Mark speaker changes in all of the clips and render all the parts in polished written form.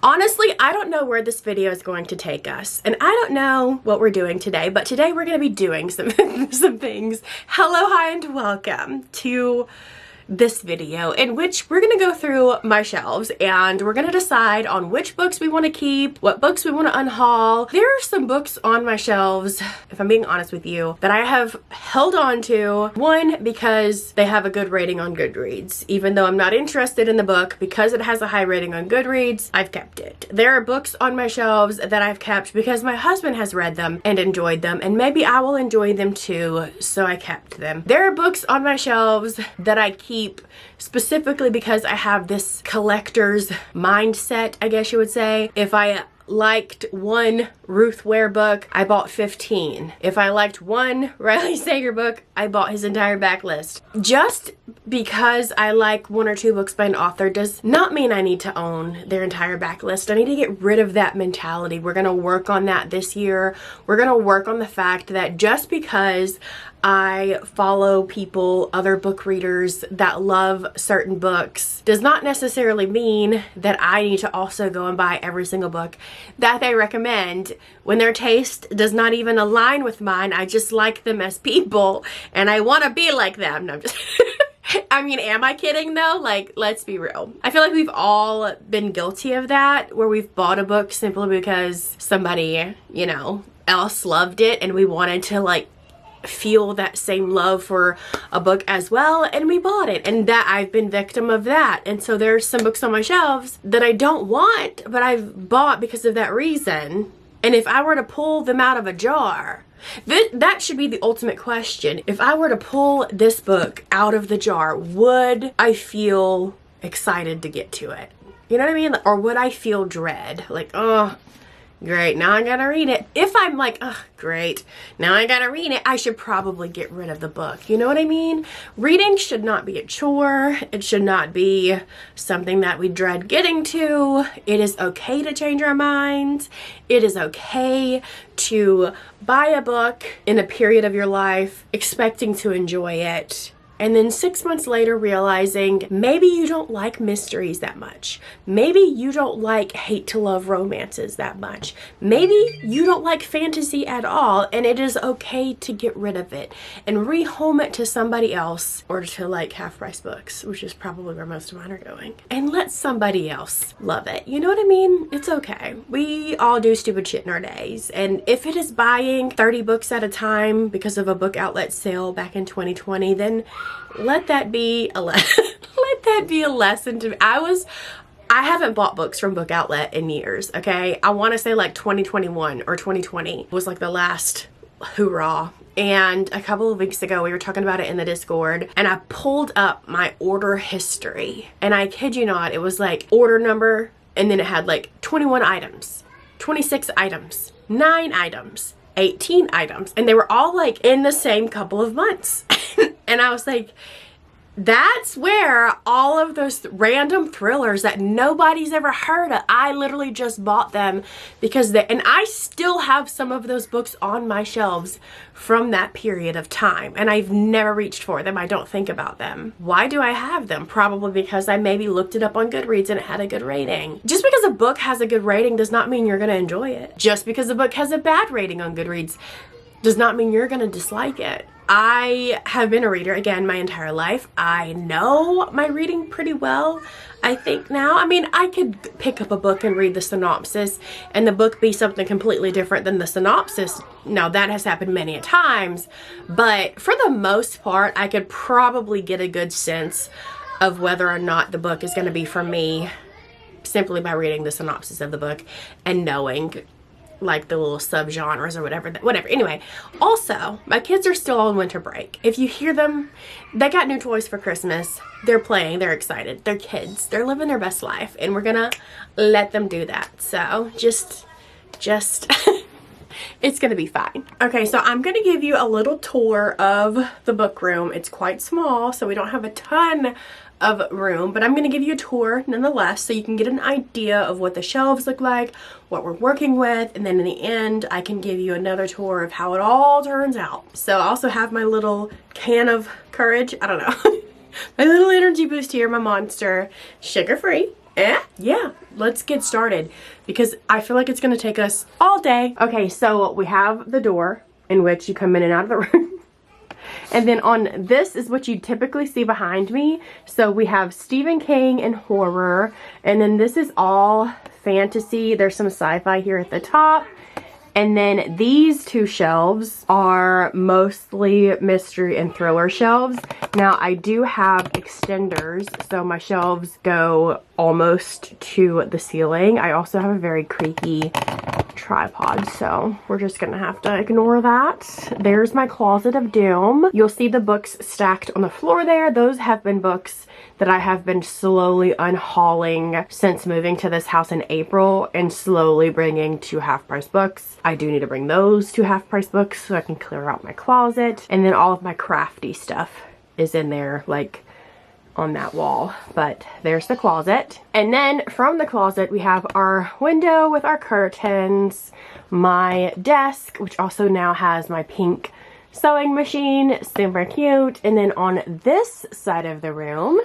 Speaker 1: Honestly, I don't know where this video is going to take us, and I don't know what we're doing today, but today we're going to be doing some things. Hello, hi, and welcome to this video in which we're going to go through my shelves and we're going to decide on which books we want to keep, what books we want to unhaul. There are some books on my shelves, if I'm being honest with you, that I have held on to. One, because they have a good rating on Goodreads. Even though I'm not interested in the book, because it has a high rating on Goodreads, I've kept it. There are books on my shelves that I've kept because my husband has read them and enjoyed them, and maybe I will enjoy them too, so I kept them. There are books on my shelves that I keep specifically because I have this collector's mindset, I guess you would say. If I liked one Ruth Ware book, I bought 15. If I liked one Riley Sager book, I bought his entire backlist. Just because I like one or two books by an author does not mean I need to own their entire backlist. I need to get rid of that mentality. We're gonna work on that this year. We're gonna work on the fact that just because I follow people, other book readers that love certain books, does not necessarily mean that I need to also go and buy every single book that they recommend when their taste does not even align with mine. I just like them as people and I want to be like them. No, I'm just I mean, am I kidding though? Like, let's be real. I feel like we've all been guilty of that, where we've bought a book simply because somebody, you know, else loved it and we wanted to like feel that same love for a book as well, and we bought it, and that I've been victim of that. And so there's some books on my shelves that I don't want, but I've bought because of that reason. And if I were to pull them out of a jar, that should be the ultimate question. If I were to pull this book out of the jar, would I feel excited to get to it? You know what I mean? Or would I feel dread? Like, oh, great, now I gotta read it. If I'm like, oh, great, now I gotta read it, I should probably get rid of the book. You know what I mean? Reading should not be a chore. It should not be something that we dread getting to. It is okay to change our minds. It is okay to buy a book in a period of your life expecting to enjoy it, and then 6 months later realizing maybe you don't like mysteries that much. Maybe you don't like hate to love romances that much. Maybe you don't like fantasy at all, and it is okay to get rid of it and rehome it to somebody else, or to like half price books, which is probably where most of mine are going, and let somebody else love it. You know what I mean? It's okay. We all do stupid shit in our days, and if it is buying 30 books at a time because of a book outlet sale back in 2020, then let that be a let that be a lesson to me. I haven't bought books from Book Outlet in years, okay? I want to say like 2021 or 2020 was like the last hoorah. And a couple of weeks ago, we were talking about it in the Discord, and I pulled up my order history. And I kid you not, it was like order number, and then it had like 21 items, 26 items, 9 items, 18 items, and they were all like in the same couple of months. And I was like, that's where all of those random thrillers that nobody's ever heard of, I literally just bought them because and I still have some of those books on my shelves from that period of time, and I've never reached for them. I don't think about them. Why do I have them? Probably because I maybe looked it up on Goodreads and it had a good rating. Just because a book has a good rating does not mean you're gonna enjoy it. Just because a book has a bad rating on Goodreads does not mean you're gonna dislike it. I have been a reader, again, my entire life. I know my reading pretty well, I think now. I mean, I could pick up a book and read the synopsis and the book be something completely different than the synopsis. Now, that has happened many a times, but for the most part, I could probably get a good sense of whether or not the book is going to be for me simply by reading the synopsis of the book and knowing like the little subgenres or whatever. Anyway, also, my kids are still on winter break. If you hear them, they got new toys for Christmas. They're playing, they're excited. They're kids. They're living their best life, and we're gonna let them do that. So just it's gonna be fine. Okay, so I'm gonna give you a little tour of the book room. It's quite small, so we don't have a ton of room, but I'm going to give you a tour nonetheless so you can get an idea of what the shelves look like, what we're working with, and then in the end I can give you another tour of how it all turns out. So I also have my little can of courage, I don't know, my little energy boost here, my Monster, sugar-free, Yeah, let's get started because I feel like it's gonna take us all day. Okay, so we have the door in which you come in and out of the room. And then on this is what you typically see behind me. So we have Stephen King and horror. And then this is all fantasy. There's some sci-fi here at the top. And then these two shelves are mostly mystery and thriller shelves. Now I do have extenders, so my shelves go almost to the ceiling. I also have a very creaky tripod, so we're just gonna have to ignore that. There's my closet of doom. You'll see the books stacked on the floor there. Those have been books that I have been slowly unhauling since moving to this house in April and slowly bringing to Half Price Books. I do need to bring those to Half Price Books so I can clear out my closet. And then all of my crafty stuff is in there, like on that wall. But there's the closet. And then from the closet we have our window with our curtains, my desk, which also now has my pink sewing machine, super cute. And then on this side of the room,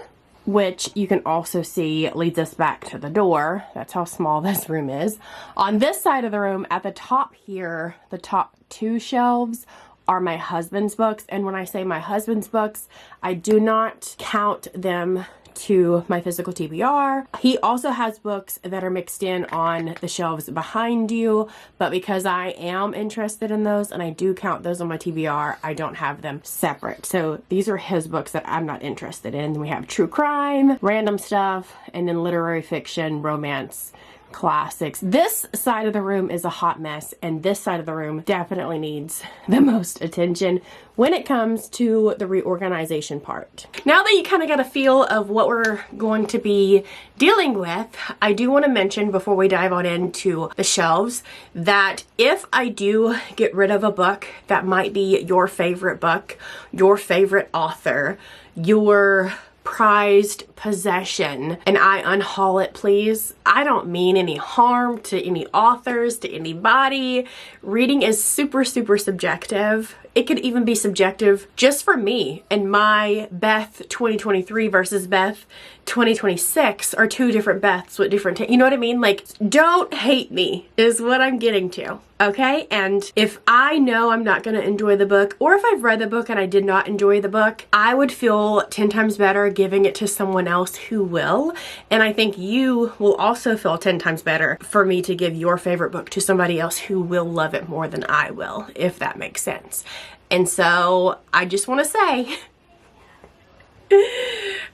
Speaker 1: which you can also see leads us back to the door. That's how small this room is. On this side of the room, at the top here, the top two shelves are my husband's books. And when I say my husband's books, I do not count them to my physical TBR. He also has books that are mixed in on the shelves behind you, but because I am interested in those and I do count those on my TBR, I don't have them separate. So these are his books that I'm not interested in. We have true crime, random stuff, and then literary fiction, romance, classics. This side of the room is a hot mess, and this side of the room definitely needs the most attention when it comes to the reorganization part. Now that you kind of got a feel of what we're going to be dealing with, I do want to mention before we dive on into the shelves that if I do get rid of a book that might be your favorite book, your favorite author, your prized possession, and I unhaul it, please. I don't mean any harm to any authors, to anybody. Reading is super, super subjective. It could even be subjective just for me, and my Beth 2023 versus Beth 2026 are two different Beths with different, you know what I mean? Like, don't hate me is what I'm getting to, okay? And if I know I'm not gonna enjoy the book, or if I've read the book and I did not enjoy the book, I would feel 10 times better giving it to someone else who will. And I think you will also feel 10 times better for me to give your favorite book to somebody else who will love it more than I will, if that makes sense. And so I just want to say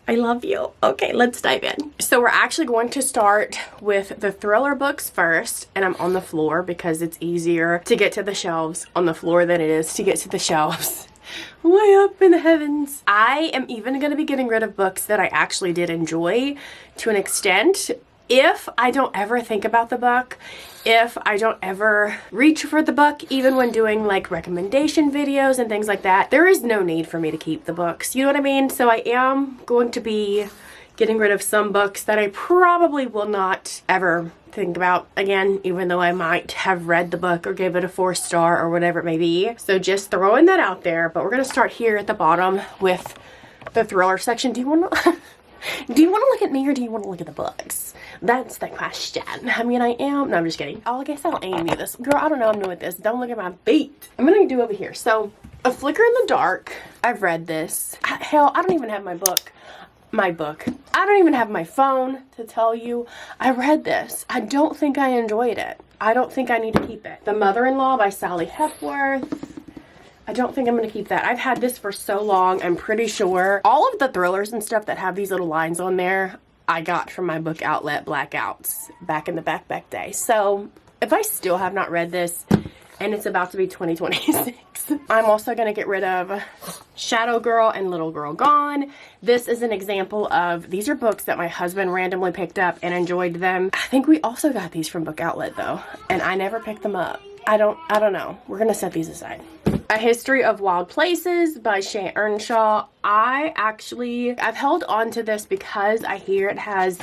Speaker 1: I love you. Okay, let's dive in. So we're actually going to start with the thriller books first, and I'm on the floor because it's easier to get to the shelves on the floor than it is to get to the shelves way up in the heavens. I am even going to be getting rid of books that I actually did enjoy to an extent. If I don't ever think about the book, if I don't ever reach for the book, even when doing like recommendation videos and things like that, there is no need for me to keep the books. You know what I mean? So I am going to be getting rid of some books that I probably will not ever think about again, even though I might have read the book or gave it a 4-star or whatever it may be. So just throwing that out there. But we're going to start here at the bottom with the thriller section. Do you want to... Do you want to look at me or do you want to look at the books? That's the question. I mean, I am. No, I'm just kidding. Oh, I guess I'll aim you this. Girl, I don't know what I'm doing with this. Don't look at my feet. I'm going to do over here. So, A Flicker in the Dark. I've read this. Hell, I don't even have my book. I don't even have my phone to tell you. I read this. I don't think I enjoyed it. I don't think I need to keep it. The Mother-in-Law by Sally Hepworth. I don't think I'm going to keep that. I've had this for so long. I'm pretty sure all of the thrillers and stuff that have these little lines on there, I got from my book outlet Blackouts back in the back day. So if I still have not read this and it's about to be 2026, I'm also going to get rid of Shadow Girl and Little Girl Gone. This is an example of, these are books that my husband randomly picked up and enjoyed them. I think we also got these from Book Outlet though, and I never picked them up. I don't know. We're going to set these aside. A History of Wild Places by Shay Earnshaw. I've held on to this because I hear it has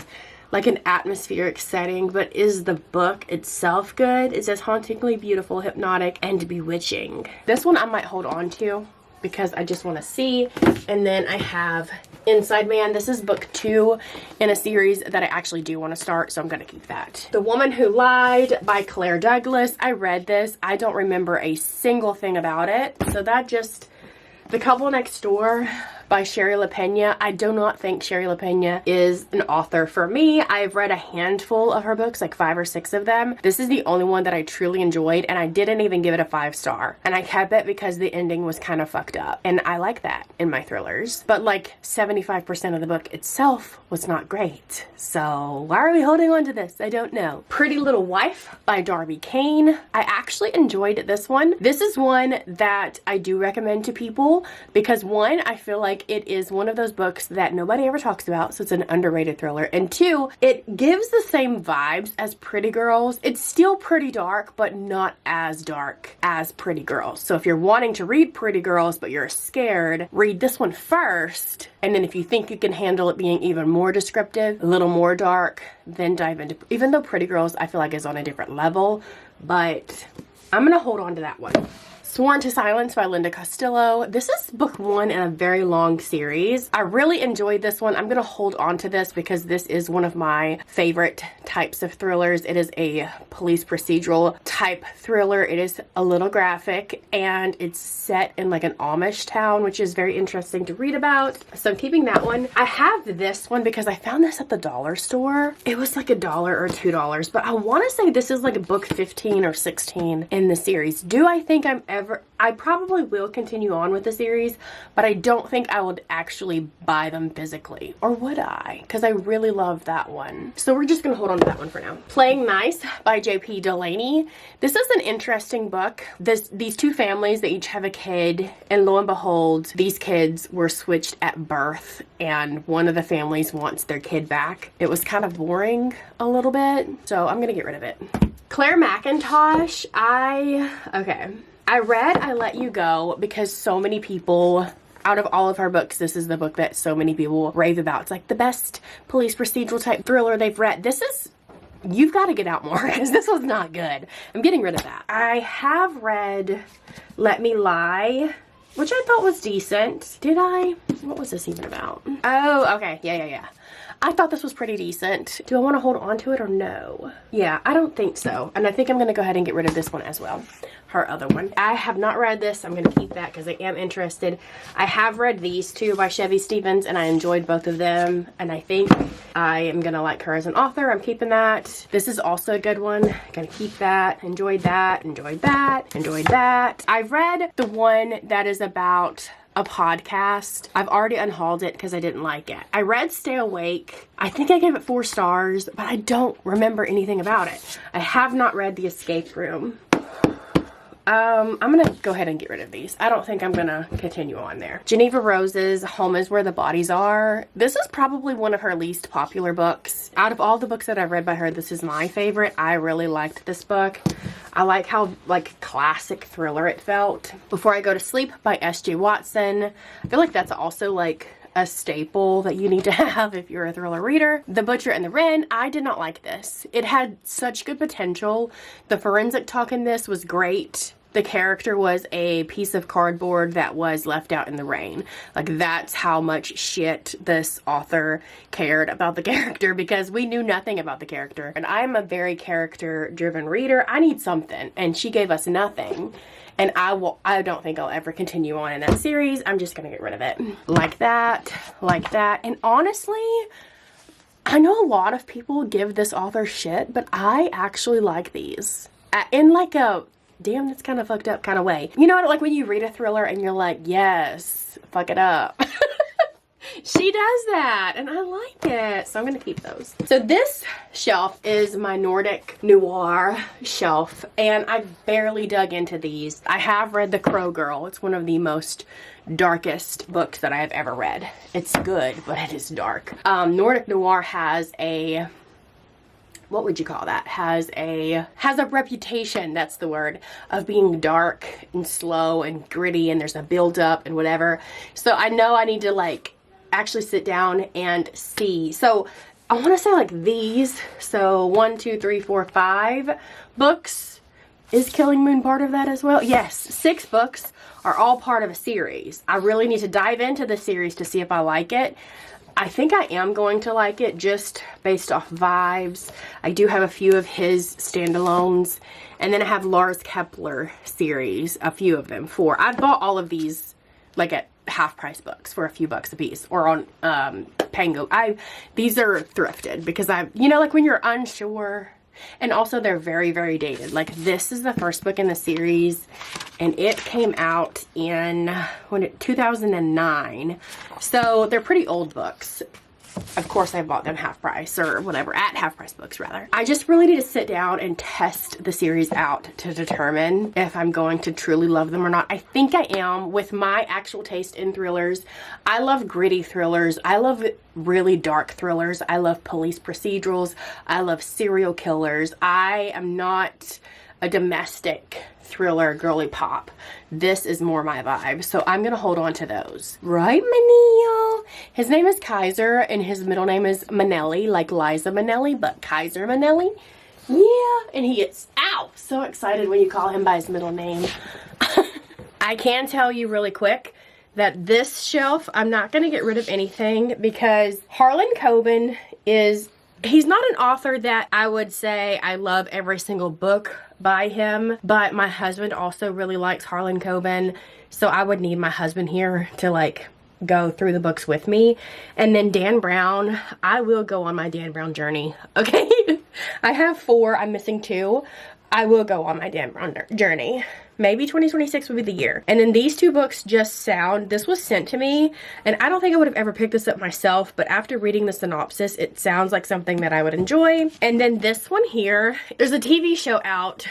Speaker 1: like an atmospheric setting, but is the book itself good? It says hauntingly beautiful, hypnotic, and bewitching. This one I might hold on to because I just want to see. And then I have Inside Man. This is book 2 in a series that I actually do want to start, so I'm going to keep that. The Woman Who Lied by Claire Douglas. I read this. I don't remember a single thing about it. So that just... The Couple Next Door by Sherry LaPena. I do not think Sherry LaPena is an author for me. I've read a handful of her books, like 5 or 6 of them. This is the only one that I truly enjoyed, and I didn't even give it a 5-star. And I kept it because the ending was kind of fucked up. And I like that in my thrillers. But like 75% of the book itself was not great. So why are we holding on to this? I don't know. Pretty Little Wife by Darby Kane. I actually enjoyed this one. This is one that I do recommend to people because one, I feel like it is one of those books that nobody ever talks about, so it's an underrated thriller. And 2, it gives the same vibes as Pretty Girls. It's still pretty dark, but not as dark as Pretty Girls. So if you're wanting to read Pretty Girls, but you're scared, read this one first. And then if you think you can handle it being even more descriptive, a little more dark, then dive into, even though Pretty Girls I feel like is on a different level, but I'm gonna hold on to that one. Sworn to Silence by Linda Castillo. This is book 1 in a very long series. I really enjoyed this one. I'm going to hold on to this because this is one of my favorite types of thrillers. It is a police procedural type thriller. It is a little graphic and it's set in like an Amish town, which is very interesting to read about. So I'm keeping that one. I have this one because I found this at the dollar store. It was like $1 or $2, but I want to say this is like a book 15 or 16 in the series. Do I think I probably will continue on with the series, but I don't think I would actually buy them physically. Or would I? Because I really love that one. So we're just going to hold on to that one for now. Playing Nice by J.P. Delaney. This is an interesting book. These 2 families, they each have a kid, and lo and behold, these kids were switched at birth, and one of the families wants their kid back. It was kind of boring a little bit, so I'm going to get rid of it. Claire McIntosh. I read I Let You Go because so many people, out of all of her books, this is the book that so many people rave about. It's like the best police procedural type thriller they've read. This is, you've got to get out more because this was not good. I'm getting rid of that. I have read Let Me Lie, which I thought was decent. Did I? What was this even about? Oh, okay. Yeah. I thought this was pretty decent. Do I want to hold on to it or no? Yeah, I don't think so. And I think I'm going to go ahead and get rid of this one as well. Her other one. I have not read this. I'm going to keep that because I am interested. I have read these 2 by Chevy Stevens and I enjoyed both of them. And I think I am going to like her as an author. I'm keeping that. This is also a good one. Going to keep that. Enjoyed that. Enjoyed that. Enjoyed that. I've read the one that is about a podcast. I've already unhauled it because I didn't like it. I read Stay Awake. I think I gave it 4 stars, but I don't remember anything about it. I have not read The Escape Room. I'm gonna go ahead and get rid of these. I don't think I'm gonna continue on there. Geneva Rose's Home is Where the Bodies Are. This is probably one of her least popular books. Out of all the books that I've read by her, this is my favorite. I really liked this book. I like how like classic thriller it felt. Before I Go to Sleep by S.J. Watson. I feel like that's also like a staple that you need to have if you're a thriller reader. The Butcher and the Wren. I did not like this. It had such good potential. The forensic talk in this was great. The character was a piece of cardboard that was left out in the rain. Like, that's how much shit this author cared about the character because we knew nothing about the character. And I'm a very character-driven reader. I need something. And she gave us nothing. And I don't think I'll ever continue on in that series. I'm just gonna get rid of it. Like that. Like that. And honestly, I know a lot of people give this author shit, but I actually like these. In like a... damn, that's kind of fucked up kind of way. You know, like when you read a thriller and you're like, yes, fuck it up. She does that and I like it. So I'm going to keep those. So this shelf is my Nordic noir shelf and I barely dug into these. I have read The Crow Girl. It's one of the most darkest books that I have ever read. It's good, but it is dark. Nordic noir has a... what would you call that? Has a reputation, that's the word, of being dark and slow and gritty and there's a build up and whatever. So I know I need to like actually sit down and see. So I want to say like these. So 1, 2, 3, 4, 5 books Is Killing Moon part of that as well? Yes, 6 books are all part of a series. I really need to dive into the series to see if I like it. I think I am going to like it just based off vibes. I do have a few of his standalones. And then I have Lars Kepler series, a few of them. I've bought all of these like at half price books for a few bucks a piece, or on Pango. These are thrifted because you know, like when you're unsure. And also they're very, very dated. Like this is the first book in the series and it came out in 2009. So they're pretty old books. Of course I bought them half price or whatever, at half price books rather. I just really need to sit down and test the series out to determine if I'm going to truly love them or not. I think I am with my actual taste in thrillers. I love gritty thrillers. I love really dark thrillers. I love police procedurals. I love serial killers. I am not a domestic thriller girly pop. This is more my vibe, so I'm gonna hold on to those. Right, Manil? His name is Kaiser and his middle name is Manelli, like Liza Minnelli, but Kaiser Manelli. Yeah, and he gets, ow, so excited when you call him by his middle name. I can tell you really quick that this shelf, I'm not gonna get rid of anything because Harlan Coben he's not an author that I would say I love every single book by him, but my husband also really likes Harlan Coben, so I would need my husband here to like go through the books with me. And then Dan Brown, I will go on my Dan Brown journey, okay? I have 4, I'm missing 2. I will go on my Dan Brown journey. Maybe 2026 will be the year. And then these 2 books just this was sent to me, and I don't think I would have ever picked this up myself, but after reading the synopsis, it sounds like something that I would enjoy. And then this one here, there's a TV show out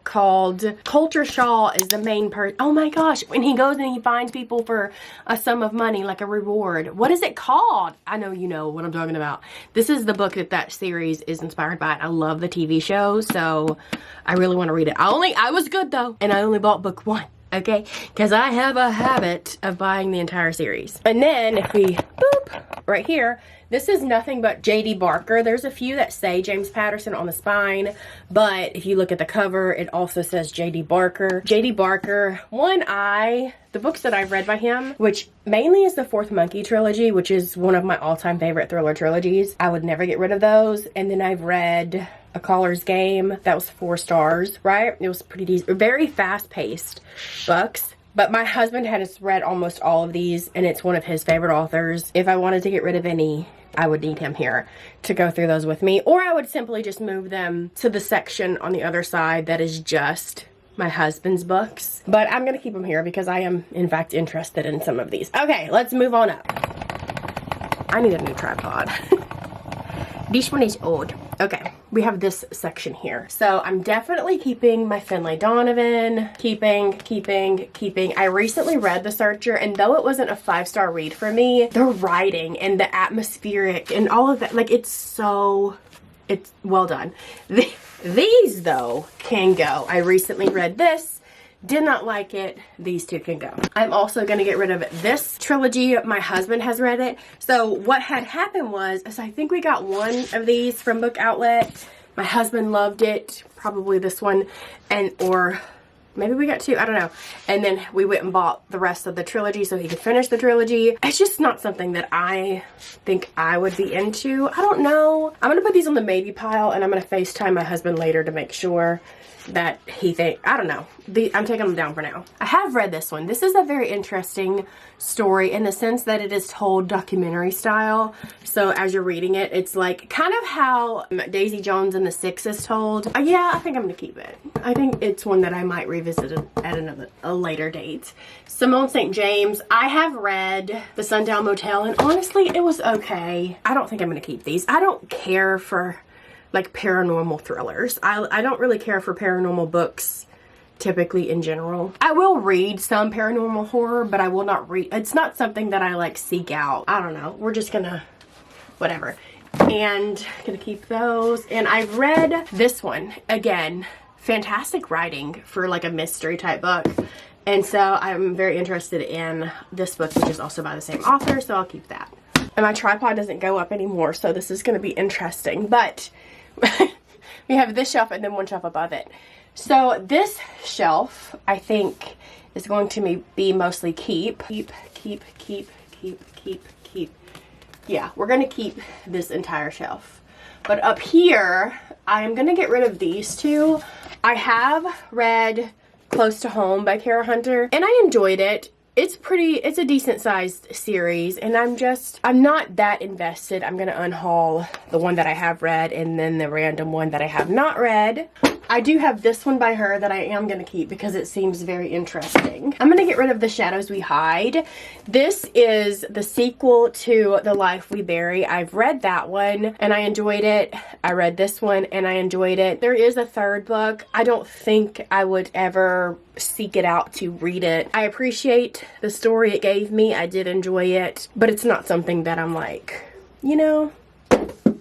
Speaker 1: called Coulter Shaw is the main person. Oh my gosh, when he goes and he finds people for a sum of money, like a reward. What is it called? I know you know what I'm talking about. This is the book that series is inspired by. I love the TV show, so I really want to read it. I was good though, and I only bought book 1. Okay, because I have a habit of buying the entire series. And then if we, boop, right here, this is nothing but J.D. Barker. There's a few that say James Patterson on the spine, but if you look at the cover, it also says J.D. Barker. J.D. Barker, the books that I've read by him, which mainly is the Fourth Monkey trilogy, which is one of my all-time favorite thriller trilogies. I would never get rid of those. And then I've read A Caller's Game. That was 4 stars, right? It was pretty decent, very fast-paced books. But my husband has read almost all of these, and it's one of his favorite authors. If I wanted to get rid of any, I would need him here to go through those with me. Or I would simply just move them to the section on the other side that is just my husband's books. But I'm going to keep them here because I am, in fact, interested in some of these. Okay, let's move on up. I need a new tripod. This one is old. Okay, we have this section here. So I'm definitely keeping my Finlay Donovan. Keeping. I recently read The Searcher, and though it wasn't a 5-star read for me, the writing and the atmospheric and all of that, like it's well done. These though can go. I recently read this. Did not like it. These 2 can go. I'm also going to get rid of this trilogy. My husband has read it. So what had happened was I think we got 1 of these from Book Outlet. My husband loved it. Probably this one. Or maybe we got 2. I don't know. And then we went and bought the rest of the trilogy so he could finish the trilogy. It's just not something that I think I would be into. I don't know. I'm going to put these on the maybe pile, and I'm going to FaceTime my husband later to make sure that I don't know. I'm taking them down for now. I have read this one. This is a very interesting story in the sense that it is told documentary style. So as you're reading it, it's like kind of how Daisy Jones and the Six is told. Yeah, I think I'm gonna keep it. I think it's one that I might revisit at a later date. Simone St. James. I have read The Sundown Motel, and honestly, it was okay. I don't think I'm gonna keep these. I don't care for like paranormal thrillers. I don't really care for paranormal books typically in general. I will read some paranormal horror, but I will not read. It's not something that I like seek out. I don't know. We're just gonna, whatever. And gonna keep those. And I've read this one. Again, fantastic writing for like a mystery type book. And so I'm very interested in this book, which is also by the same author, so I'll keep that. And my tripod doesn't go up anymore, so this is gonna be interesting. But We have this shelf and then one shelf above it. So this shelf, I think, is going to be mostly keep. Yeah, we're going to keep this entire shelf. But up here, I'm going to get rid of these two. I have read Close to Home by Kara Hunter, and I enjoyed it. It's a decent sized series, and I'm not that invested. I'm going to unhaul the one that I have read and then the random one that I have not read. I do have this one by her that I am going to keep because it seems very interesting. I'm going to get rid of The Shadows We Hide. This is the sequel to The Life We Bury. I've read that one and I enjoyed it. I read this one and I enjoyed it. There is a third book. I don't think I would ever seek it out to read it. I appreciate the story it gave me. I did enjoy it, but it's not something that I'm like, you know.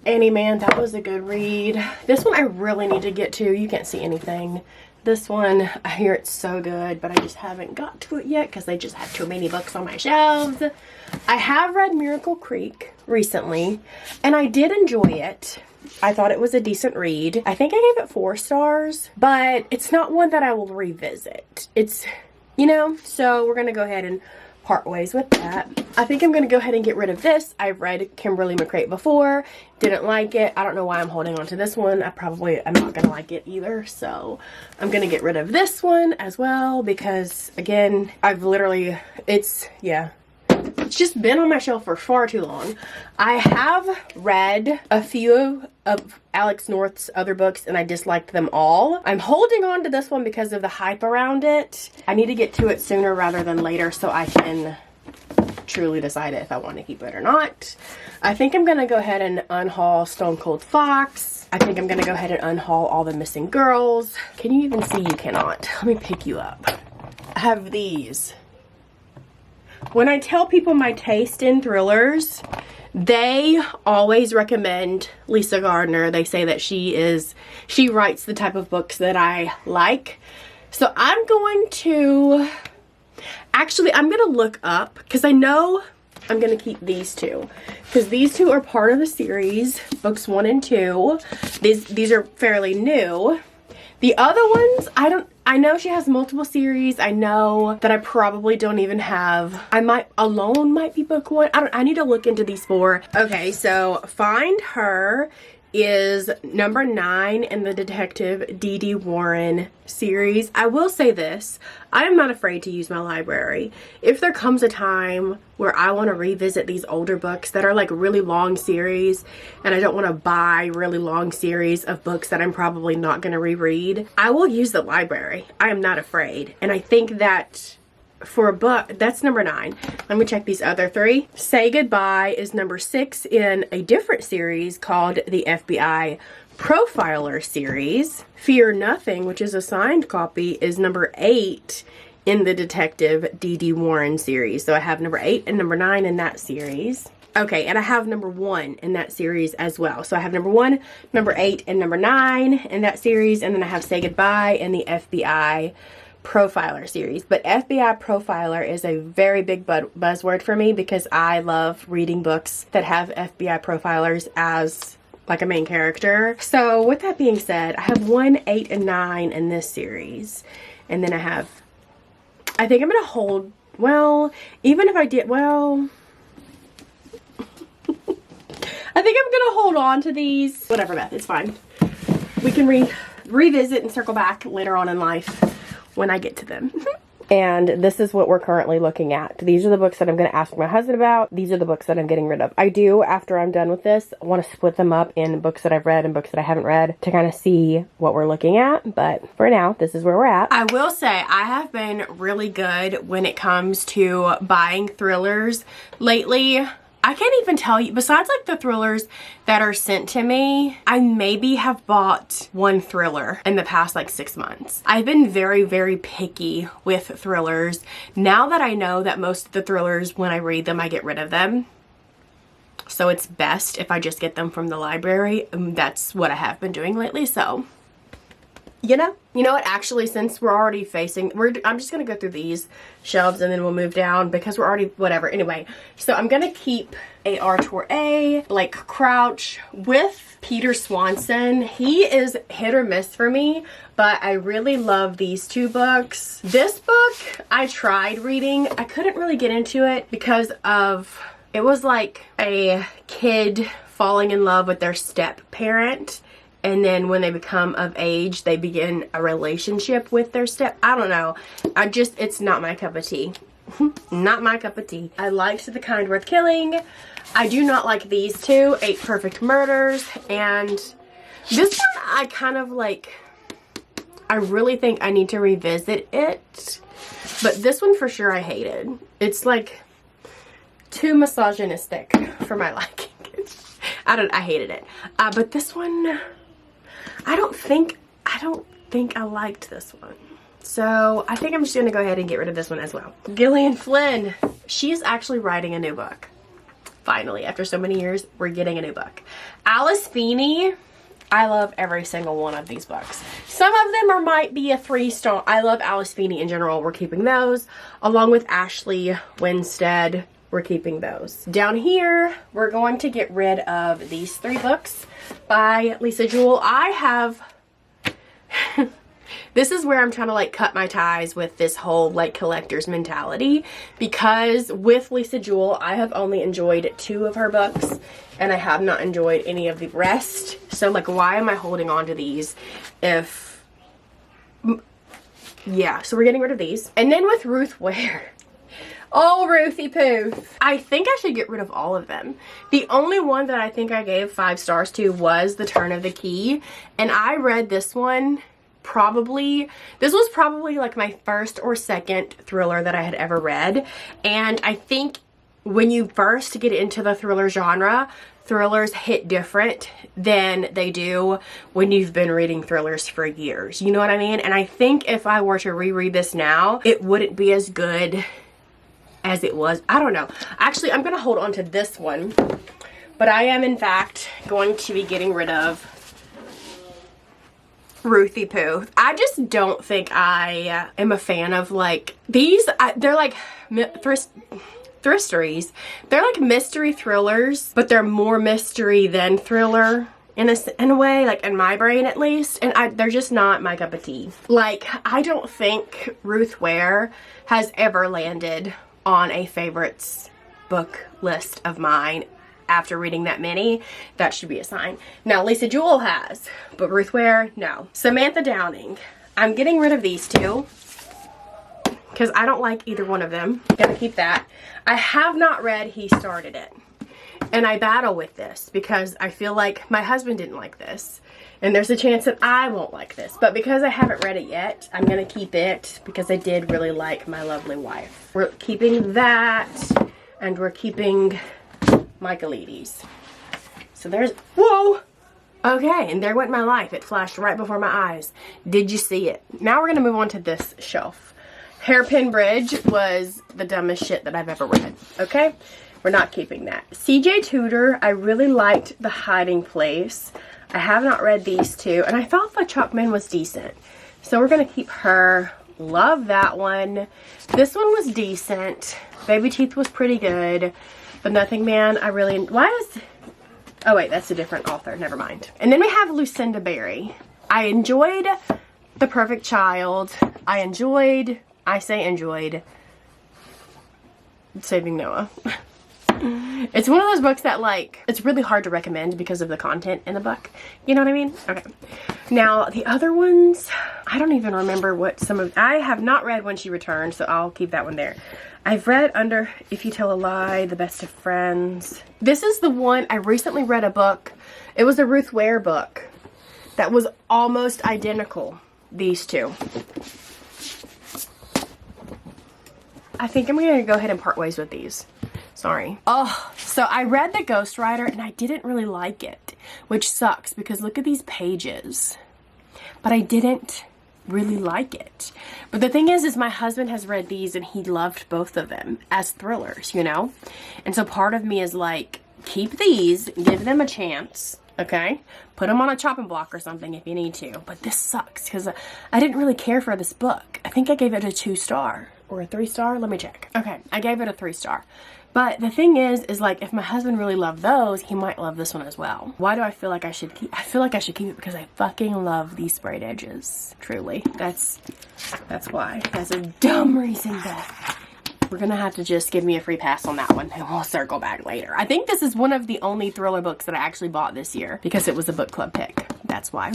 Speaker 1: Annie Man, that was a good read. This one I really need to get to. You can't see anything. This one, I hear it's so good, but I just haven't got to it yet because I just have too many books on my shelves. I have read Miracle Creek recently, and I did enjoy it. I thought it was a decent read. I think I gave it 4 stars, but it's not one that I will revisit. It's, you know, so we're going to go ahead and part ways with that. I think I'm going to go ahead and get rid of this. I've read Kimberly McCrate before. Didn't like it. I don't know why I'm holding on to this one. I'm not going to like it either. So I'm going to get rid of this one as well because, again, it's just been on my shelf for far too long. I have read a few of Alex North's other books and I disliked them all. I'm holding on to this one because of the hype around it. I need to get to it sooner rather than later so I can truly decide if I want to keep it or not. I think I'm going to go ahead and unhaul Stone Cold Fox. I think I'm going to go ahead and unhaul All the Missing Girls. Can you even see? You cannot. Let me pick you up. I have these. When I tell people my taste in thrillers, they always recommend Lisa Gardner. They say that she writes the type of books that I like. So I'm going to look up because I know I'm going to keep these two because these two are part of the series, books 1 and 2. These are fairly new. The other ones, I know she has multiple series. I know that I probably don't even have. Alone might be book 1. I need to look into these 4. Okay, so Find Her is number 9 in the Detective D.D. Warren series. I will say this, I am not afraid to use my library. If there comes a time where I want to revisit these older books that are like really long series and I don't want to buy really long series of books that I'm probably not going to reread, I will use the library. I am not afraid. And I think that for a book, that's number 9. Let me check these other 3. Say Goodbye is number 6 in a different series called the FBI Profiler series. Fear Nothing, which is a signed copy, is number 8 in the Detective D.D. Warren series. So I have number 8 and number 9 in that series. Okay, and I have number 1 in that series as well. So I have number 1, number 8, and number 9 in that series. And then I have Say Goodbye in the FBI Profiler series. But FBI Profiler is a very big buzzword for me because I love reading books that have FBI profilers as like a main character. So with that being said, I have 1, 8, and 9 in this series. And then I think I'm going to hold, well, even if I did, well, I think I'm going to hold on to these. Whatever, Beth, it's fine. We can revisit and circle back later on in life when I get to them. And this is what we're currently looking at. These are the books that I'm going to ask my husband about. These are the books that I'm getting rid of. I do, after I'm done with this, want to split them up in books that I've read and books that I haven't read to kind of see what we're looking at. But for now, this is where we're at. I will say I have been really good when it comes to buying thrillers lately. I can't even tell you, besides like the thrillers that are sent to me, I maybe have bought 1 thriller in the past like 6 months. I've been very, very picky with thrillers. Now that I know that most of the thrillers, when I read them, I get rid of them. So it's best if I just get them from the library. That's what I have been doing lately, so You know what, actually, since we're already facing, I'm just gonna go through these shelves and then we'll move down because we're already, whatever. Anyway, so I'm gonna keep A.R. Torre, Blake Crouch with Peter Swanson. He is hit or miss for me, but I really love these two books. This book I tried reading. I couldn't really get into it because of, it was like a kid falling in love with their step parent, and then when they become of age, they begin a relationship with their I don't know. It's not my cup of tea. Not my cup of tea. I liked The Kind Worth Killing. I do not like these two, 8 Perfect Murders, and this one I kind of like, I really think I need to revisit it, but this one for sure I hated. It's like too misogynistic for my liking. I hated it. But this one, I don't think I liked this one. So I think I'm just gonna go ahead and get rid of this one as well. Gillian Flynn. She's actually writing a new book. Finally, after so many years, we're getting a new book. Alice Feeney. I love every single one of these books. Some of them might be a 3-star. I love Alice Feeney in general. We're keeping those. Along with Ashley Winstead. We're keeping those. Down here, we're going to get rid of these 3 books by Lisa Jewell. I have... This is where I'm trying to like cut my ties with this whole like collector's mentality, because with Lisa Jewell, I have only enjoyed 2 of her books and I have not enjoyed any of the rest. So like, why am I holding on to these if... Yeah, so we're getting rid of these. And then with Ruth Ware. Oh, Ruthie Poof. I think I should get rid of all of them. The only one that I think I gave 5 stars to was The Turn of the Key. And I read this one this was probably like my first or second thriller that I had ever read. And I think when you first get into the thriller genre, thrillers hit different than they do when you've been reading thrillers for years. You know what I mean? And I think if I were to reread this now, it wouldn't be as good as it was. I don't know. Actually, I'm going to hold on to this one. But I am, in fact, going to be getting rid of Ruthie Pooh. I just don't think I am a fan of like these. They're like thristeries. They're like mystery thrillers, but they're more mystery than thriller in a way, like in my brain at least. And they're just not my cup of tea. Like, I don't think Ruth Ware has ever landed on a favorites book list of mine. After reading that many, that should be a sign. Now, Lisa Jewell has, but Ruth Ware, no. Samantha Downing. I'm getting rid of these 2 because I don't like either one of them. Gonna keep that. I have not read He Started It. And I battle with this because I feel like my husband didn't like this. And there's a chance that I won't like this. But because I haven't read it yet, I'm gonna keep it because I did really like My Lovely Wife. We're keeping that, and we're keeping Michaelides. So there's, whoa! Okay, and there went my life. It flashed right before my eyes. Did you see it? Now we're gonna move on to this shelf. Hairpin Bridge was the dumbest shit that I've ever read. Okay? We're not keeping that. C.J. Tudor, I really liked The Hiding Place. I have not read these 2, and I thought The Chalkman was decent. So we're gonna keep her. Love that one. This one was decent. Baby Teeth was pretty good. The Nothing Man, I really... Oh wait, that's a different author. Never mind. And then we have Lucinda Berry. I enjoyed The Perfect Child. I say enjoyed Saving Noah. It's one of those books that like, it's really hard to recommend because of the content in the book. You know what I mean? Okay. Now, the other ones, I don't even remember what some of... I have not read When She Returned, so I'll keep that one there. I've read Under If You Tell a Lie, The Best of Friends. This is the one, I recently read a book. It was a Ruth Ware book that was almost identical, these 2. I think I'm going to go ahead and part ways with these. Sorry. Oh, so I read The Ghostwriter and I didn't really like it, which sucks because look at these pages. But I didn't really like it. But the thing is my husband has read these and he loved both of them as thrillers, you know? And so part of me is like, keep these, give them a chance. Okay, put them on a chopping block or something if you need to. But this sucks because I didn't really care for this book. I think I gave it a 2-star or a 3-star. Let me check. Okay, I gave it a 3-star. But the thing is like, if my husband really loved those, he might love this one as well. Why do I feel like I should keep? I feel like I should keep it because I fucking love these sprayed edges. Truly, that's why. That's a dumb reason, Beth. We're gonna have to just give me a free pass on that one and we'll circle back later. I think this is one of the only thriller books that I actually bought this year because it was a book club pick. That's why.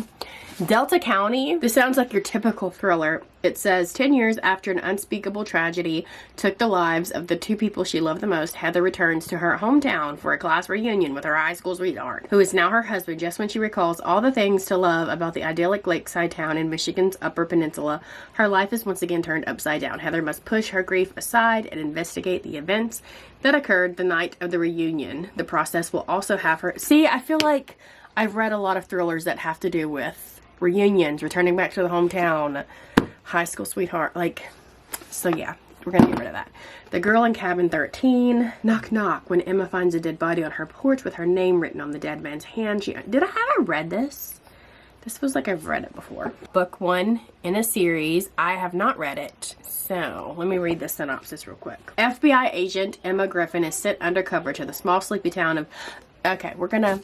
Speaker 1: Delta County. This sounds like your typical thriller. It says 10 years after an unspeakable tragedy took the lives of the 2 people she loved the most, Heather returns to her hometown for a class reunion with her high school sweetheart, who is now her husband. Just when she recalls all the things to love about the idyllic lakeside town in Michigan's Upper Peninsula, her life is once again turned upside down. Heather must push her grief aside and investigate the events that occurred the night of the reunion. The process will also have her... See, I feel like I've read a lot of thrillers that have to do with reunions, returning back to the hometown, high school sweetheart, like, so yeah, we're gonna get rid of that. The Girl in Cabin 13. Knock knock. When Emma finds a dead body on her porch with her name written on the dead man's hand, have I read this? This feels like I've read it before. Book 1 in a series. I have not read it, so let me read the synopsis real quick. FBI agent Emma Griffin is sent undercover to the small sleepy town of... Okay,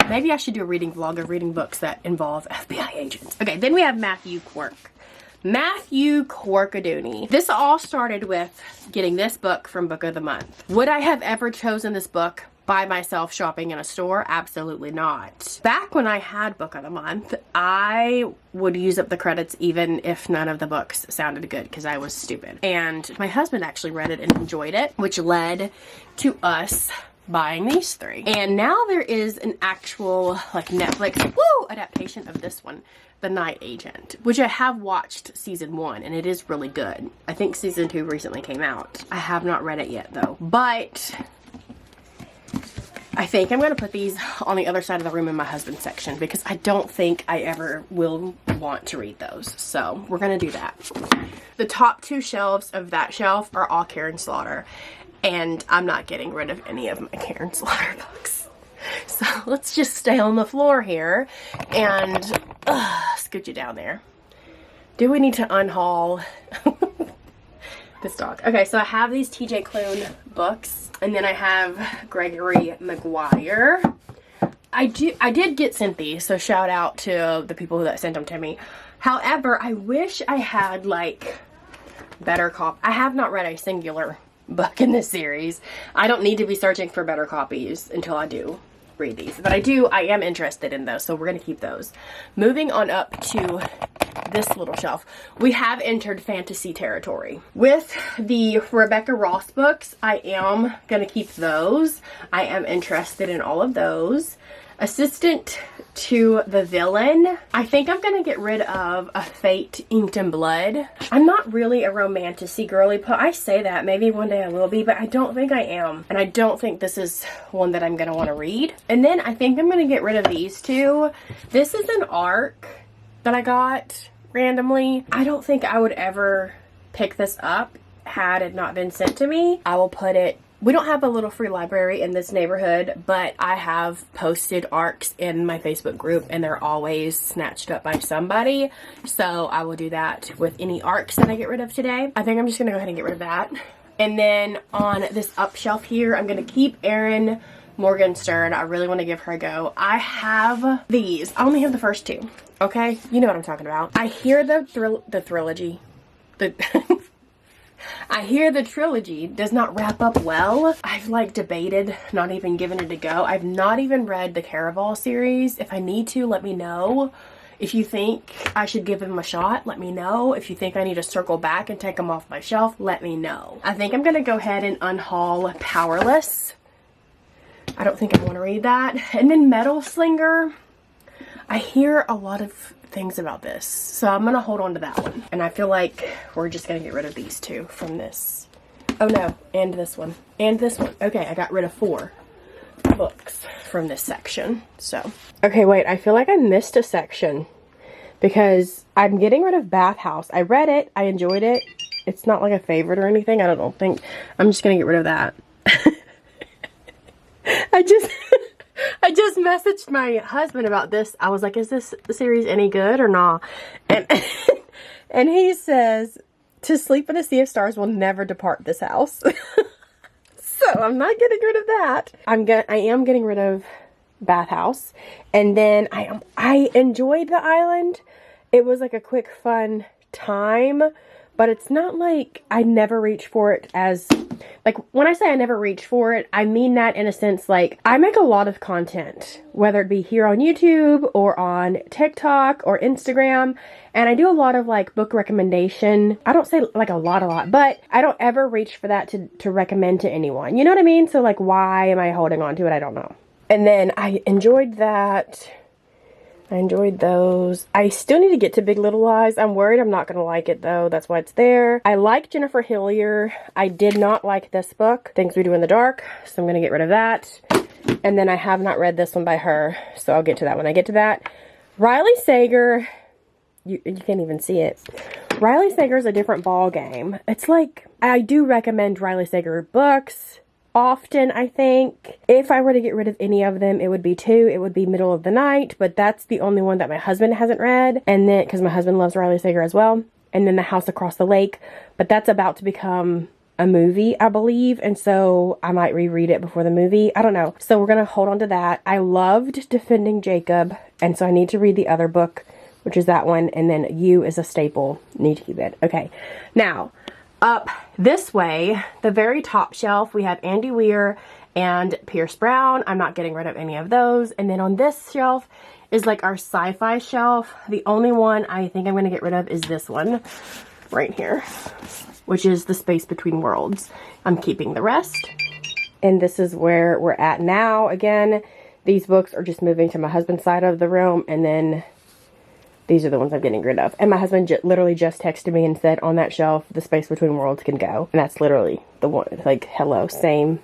Speaker 1: maybe I should do a reading vlog of reading books that involve FBI agents. Okay, then we have Matthew Quirk. Matthew Quirkadoony. This all started with getting this book from Book of the Month. Would I have ever chosen this book by myself shopping in a store? Absolutely not. Back when I had Book of the Month, I would use up the credits even if none of the books sounded good because I was stupid. And my husband actually read it and enjoyed it, which led to us buying these 3. And now there is an actual like Netflix adaptation of this one, The Night Agent, which I have watched season 1 and it is really good. I think season 2 recently came out. I have not read it yet though, but I think I'm going to put these on the other side of the room in my husband's section because I don't think I ever will want to read those. So we're going to do that. The top 2 shelves of that shelf are all Karen Slaughter. And I'm not getting rid of any of my Karen Slaughter books. So let's just stay on the floor here and scoot you down there. Do we need to unhaul this dog? Okay, so I have these TJ Klune books. And then I have Gregory Maguire. I did get sent these, so shout out to the people that sent them to me. However, I wish I had like better copy. I have not read a singular book in this series. I don't need to be searching for better copies until I do read these, but I am interested in those, so we're going to keep those. Moving on up to this little shelf, we have entered fantasy territory. With the Rebecca Ross books, I am going to keep those. I am interested in all of those. Assistant to the Villain. I think I'm going to get rid of A Fate Inked in Blood. I'm not really a romantic-y girly, but I say that. Maybe one day I will be, but I don't think I am. And I don't think this is one that I'm going to want to read. And then I think I'm going to get rid of these 2. This is an ARC that I got randomly. I don't think I would ever pick this up had it not been sent to me. I will put it... We don't have a little free library in this neighborhood, but I have posted ARCs in my Facebook group and they're always snatched up by somebody. So I will do that with any ARCs that I get rid of today. I think I'm just going to go ahead and get rid of that. And then on this up shelf here, I'm going to keep Erin Morgenstern. I really want to give her a go. I have these. I only have the first 2. Okay? You know what I'm talking about. I hear the trilogy. I hear the trilogy does not wrap up well. I've like debated not even giving it a go. I've not even read the Caraval series. If I need to, let me know. If you think I should give them a shot, let me know. If you think I need to circle back and take them off my shelf, let me know. I think I'm going to go ahead and unhaul Powerless. I don't think I want to read that. And then Metal Slinger. I hear a lot of things about this, so I'm gonna hold on to that one. And I feel like we're just gonna get rid of these 2 from this. Oh no, and this one, and this one. Okay, I got rid of 4 books from this section. So, okay, wait, I feel like I missed a section because I'm getting rid of Bathhouse. I read it, I enjoyed it. It's not like a favorite or anything. I don't think. I'm just gonna get rid of that. I just messaged my husband about this. I was like, is this series any good or not? And and he says, to sleep in a sea of stars will never depart this house. So I'm not getting rid of that. I am getting rid of Bathhouse. And then I enjoyed the island. It was like a quick fun time, but it's not like I never reach for it as, like, when I say I never reach for it, I mean that in a sense, like, I make a lot of content, whether it be here on YouTube or on TikTok or Instagram, and I do a lot of, like, book recommendation. I don't say, like, a lot, but I don't ever reach for that to recommend to anyone. You know what I mean? So, like, why am I holding on to it? I don't know. And then I enjoyed that. I enjoyed those. I still need to get to Big Little Lies. I'm worried I'm not going to like it though. That's why it's there. I like Jennifer Hillier. I did not like this book, Things We Do in the Dark. So I'm going to get rid of that. And then I have not read this one by her. So I'll get to that when I get to that. Riley Sager. You can't even see it. Riley Sager is a different ball game. It's like, I do recommend Riley Sager books often, I think. If I were to get rid of any of them, it would be two. It would be Middle of the Night, but that's the only one that my husband hasn't read. And then, because my husband loves Riley Sager as well. And then The House Across the Lake, but that's about to become a movie, I believe. And so I might reread it before the movie. I don't know. So we're going to hold on to that. I loved Defending Jacob. And so I need to read the other book, which is that one. And then You is a staple. Need to keep it. Okay. Now, up this way, the very top shelf, we have Andy Weir and Pierce Brown. I'm not getting rid of any of those. And then on this shelf is like our sci-fi shelf. The only one I think I'm going to get rid of is this one right here, which is The Space Between Worlds. I'm keeping the rest. And this is where we're at now. Again, these books are just moving to my husband's side of the room, and then these are the ones I'm getting rid of. And my husband literally just texted me and said, on that shelf, The Space Between Worlds can go. And that's literally the one, like, hello, same.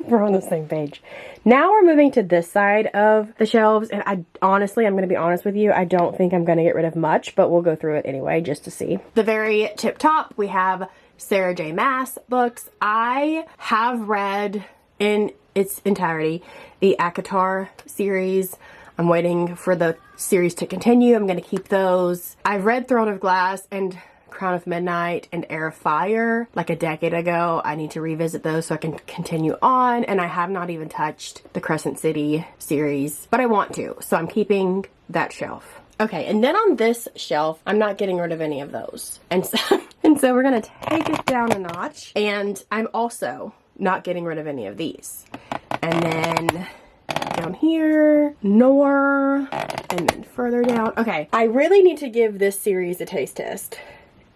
Speaker 1: We're on the same page. Now we're moving to this side of the shelves. And I'm going to be honest with you, I don't think I'm going to get rid of much, but we'll go through it anyway, just to see. The very tip top, we have Sarah J. Maas books. I have read in its entirety the ACOTAR series. I'm waiting for the series to continue. I'm going to keep those. I've read Throne of Glass and Crown of Midnight and Heir of Fire like a decade ago. I need to revisit those so I can continue on. And I have not even touched the Crescent City series, but I want to. So I'm keeping that shelf. Okay, and then on this shelf, I'm not getting rid of any of those. And so we're going to take it down a notch. And I'm also not getting rid of any of these. And then down here, nor, and then further down. Okay, I really need to give this series a taste test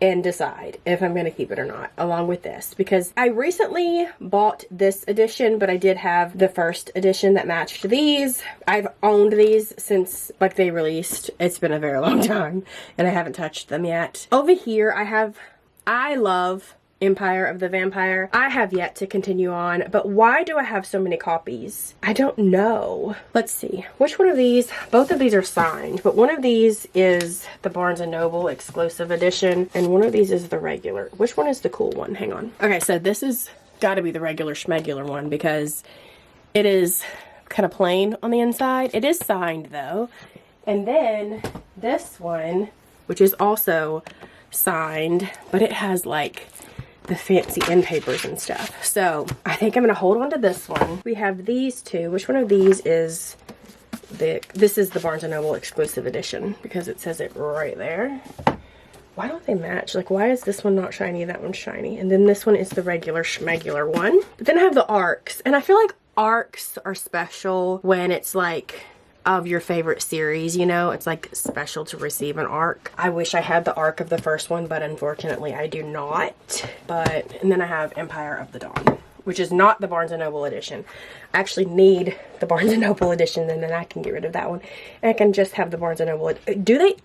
Speaker 1: and decide if I'm going to keep it or not, along with this, because I recently bought this edition, but I did have the first edition that matched these. I've owned these since, like, they released. It's been a very long time, and I haven't touched them yet. Over here, I love Empire of the Vampire. I have yet to continue on, but why do I have so many copies? I don't know. Let's see. Which one of these? Both of these are signed, but one of these is the Barnes & Noble exclusive edition, and one of these is the regular. Which one is the cool one? Hang on. Okay, so this is gotta be the regular schmegular one because it is kind of plain on the inside. It is signed though. And then this one, which is also signed, but it has like the fancy end papers and stuff. So I think I'm gonna hold on to this one. We have these two. Which one of these is this is the Barnes & Noble exclusive edition because it says it right there. Why don't they match? Like, why is this one not shiny, that one's shiny? And then this one is the regular schmegular one. But then I have the ARCs, and I feel like ARCs are special when it's like of your favorite series, you know, it's like special to receive an ARC. I wish I had the ARC of the first one, but unfortunately I do not. And then I have Empire of the Dawn, which is not the Barnes & Noble edition. I actually need the Barnes & Noble edition, and then I can get rid of that one. And I can just have the Barnes & Noble.